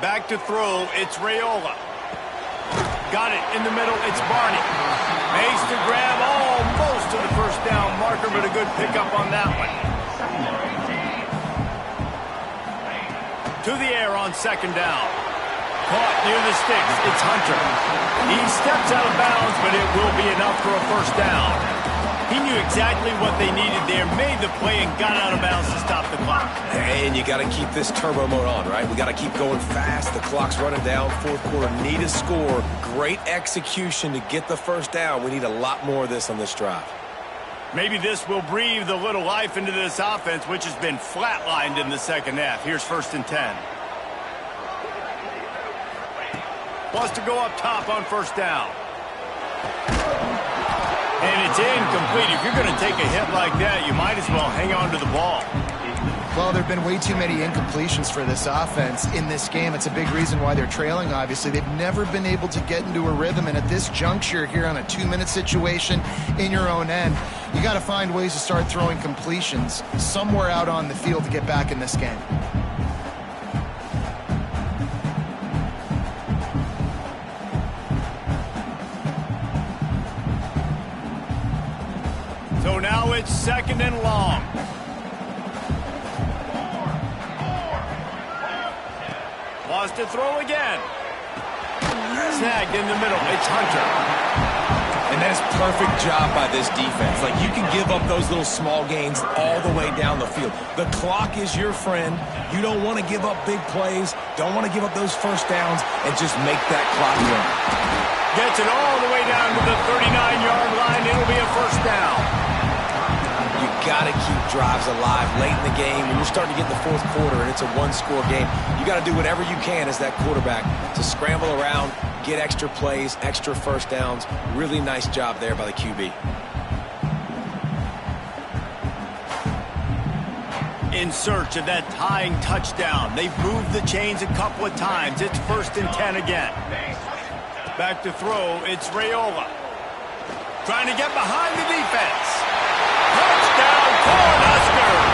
Speaker 1: Back to throw, it's Raiola. Got it in the middle, it's Barney. Makes the grab almost to the first down marker, but a good pickup on that one. To the air on 2nd down. Caught near the sticks, it's Hunter. He steps out of bounds, but it will be enough for a first down. He knew exactly what they needed there, made the play, and got out of bounds to stop the clock.
Speaker 2: And you got to keep this turbo mode on, right? We got to keep going fast. The clock's running down. 4th quarter, need a score. Great execution to get the first down. We need a lot more of this on this drive.
Speaker 1: Maybe this will breathe a little life into this offense, which has been flatlined in the 2nd half. Here's 1st and 10. Wants to go up top on 1st down. And it's incomplete. If you're going to take a hit like that, you might as well hang on to the ball.
Speaker 3: Well, there have been way too many incompletions for this offense in this game. It's a big reason why they're trailing, obviously. They've never been able to get into a rhythm, and at this juncture here on a 2-minute situation in your own end, you got to find ways to start throwing completions somewhere out on the field to get back in this game.
Speaker 1: So now it's 2nd and long. Wants to throw again. Snagged in the middle. It's Hunter.
Speaker 2: And that is perfect job by this defense. Like, you can give up those little small gains all the way down the field. The clock is your friend. You don't want to give up big plays. Don't want to give up those first downs and just make that clock run.
Speaker 1: Gets it all the way down to the 39-yard line. It'll be a first down.
Speaker 2: You got to keep drives alive late in the game. When you're starting to get in the 4th quarter and it's a 1-score game, you got to do whatever you can as that quarterback to scramble around, get extra plays, extra first downs. Really nice job there by the QB.
Speaker 1: In search of that tying touchdown. They've moved the chains a couple of times. It's 1st and 10 again. Back to throw, it's Raiola. Trying to get behind the defense. Touchdown, Cornhuskers!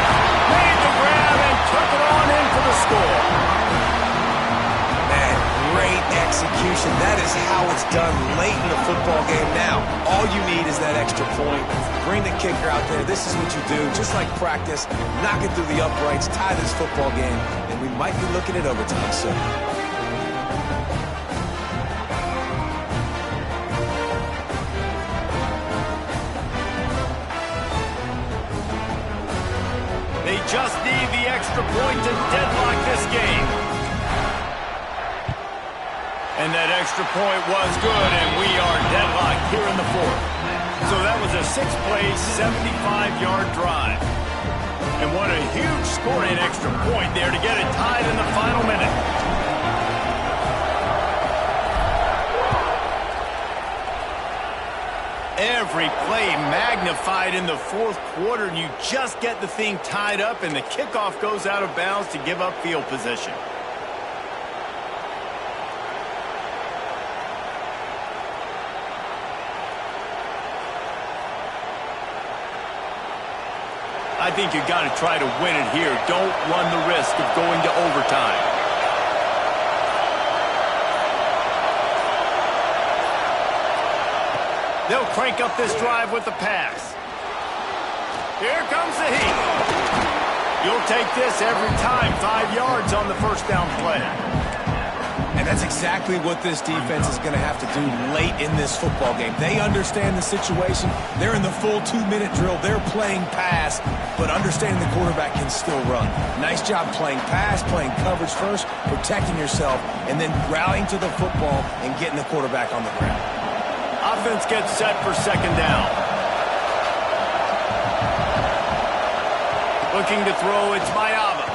Speaker 1: Made the grab and took it on in for the score.
Speaker 2: Man, great execution. That is how it's done late in the football game now. All you need is that extra point. Bring the kicker out there. This is what you do. Just like practice, knock it through the uprights, tie this football game, and we might be looking at overtime soon.
Speaker 1: They just need the extra point to deadlock this game. And that extra point was good, and we are deadlocked here in the 4th. So that was a 6-play, 75-yard drive. And what a huge scoring extra point there to get it tied in the final minute. Every play magnified in the fourth quarter, and you just get the thing tied up, and the kickoff goes out of bounds to give up field position. I think you got to try to win it here. Don't run the risk of going to overtime. They'll crank up this drive with the pass. Here comes the heat. You'll take this every time. 5 yards on the first down play.
Speaker 2: And that's exactly what this defense is going to have to do late in this football game. They understand the situation. They're in the full 2-minute drill. They're playing pass, but understanding the quarterback can still run. Nice job playing pass, playing coverage first, protecting yourself, and then rallying to the football and getting the quarterback on the ground.
Speaker 1: Offense gets set for second down. Looking to throw, it's Mayava.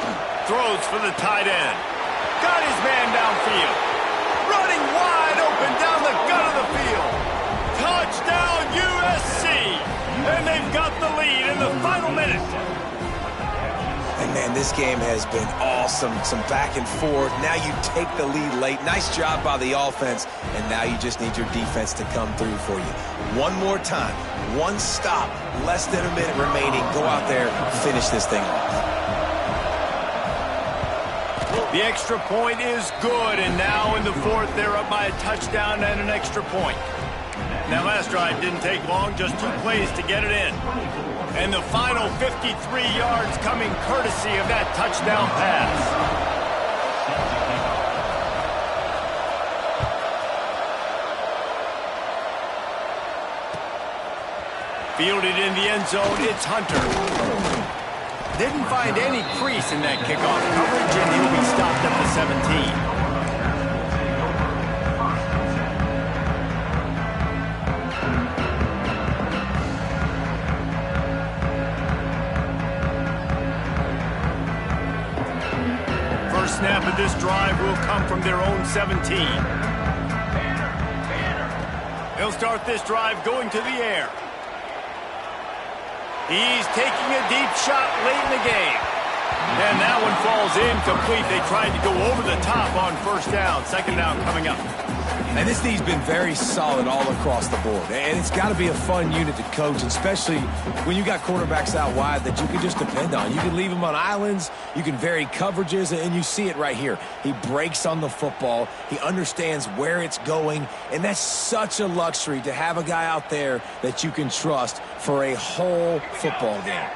Speaker 1: Throws for the tight end. Got his man downfield. Running wide open down the gut of the field. Touchdown USC. And they've got the lead in the final minute.
Speaker 2: And, man, this game has been awesome. Some back and forth. Now you take the lead late. Nice job by the offense. And now you just need your defense to come through for you. One more time. One stop. Less than a minute remaining. Go out there, finish this thing off.
Speaker 1: The extra point is good. And now in the fourth, they're up by a touchdown and an extra point. Now, last drive didn't take long. Just 2 plays to get it in. And the final 53 yards coming courtesy of that touchdown pass. Fielded in the end zone, it's Hunter. Didn't find any crease in that kickoff coverage, and he'll be stopped at the 17. Snap of this drive will come from their own 17. He'll start this drive going to the air. He's taking a deep shot late in the game. And that one falls incomplete. They tried to go over the top on first down. Second down coming up.
Speaker 2: And this team's been very solid all across the board. And it's got to be a fun unit to coach, especially when you got quarterbacks out wide that you can just depend on. You can leave them on islands, you can vary coverages, and you see it right here. He breaks on the football. He understands where it's going, and that's such a luxury to have a guy out there that you can trust for a whole football game.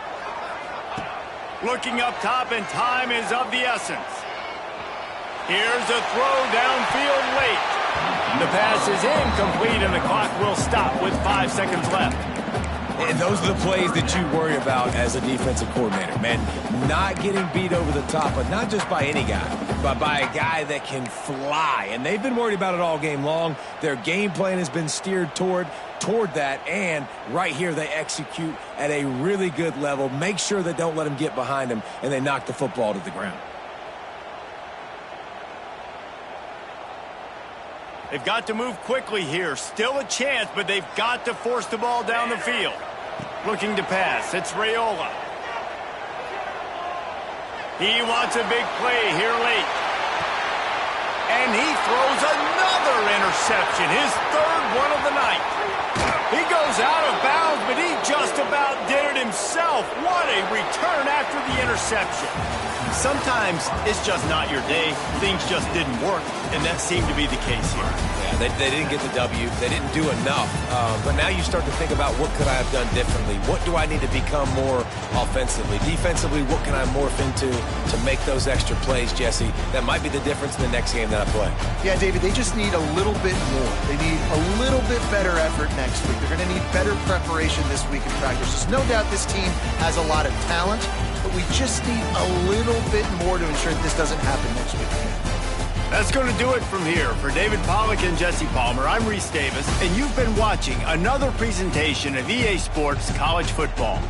Speaker 1: Looking up top, and time is of the essence. Here's a throw downfield late. The pass is incomplete, and the clock will stop with 5 seconds left.
Speaker 2: And those are the plays that you worry about as a defensive coordinator, man. Not getting beat over the top, but not just by any guy, but by a guy that can fly. And they've been worried about it all game long. Their game plan has been steered toward that, and right here they execute at a really good level. Make sure they don't let them get behind them, and they knock the football to the ground.
Speaker 1: They've got to move quickly here. Still a chance, but they've got to force the ball down the field. Looking to pass. It's Raiola. He wants a big play here late. And he throws another interception. His third one of the night. He goes out of bounds, but he just about did it himself. What a return after the interception. Sometimes it's just not your day. Things just didn't work, and that seemed to be the case here.
Speaker 2: Yeah, they didn't get the W. They didn't do enough. But now you start to think about what could I have done differently? What do I need to become more offensively? Defensively, what can I morph into to make those extra plays, Jesse? That might be the difference in the next game that I play.
Speaker 3: Yeah, David, they just need a little bit more. They need a little bit better effort next week. They're going to need better preparation this week in practice. There's no doubt this team has a lot of talent, but we just need a little bit more to ensure that this doesn't happen next week.
Speaker 1: That's going to do it from here. For David Pollack and Jesse Palmer, I'm Reese Davis, and you've been watching another presentation of EA Sports College Football.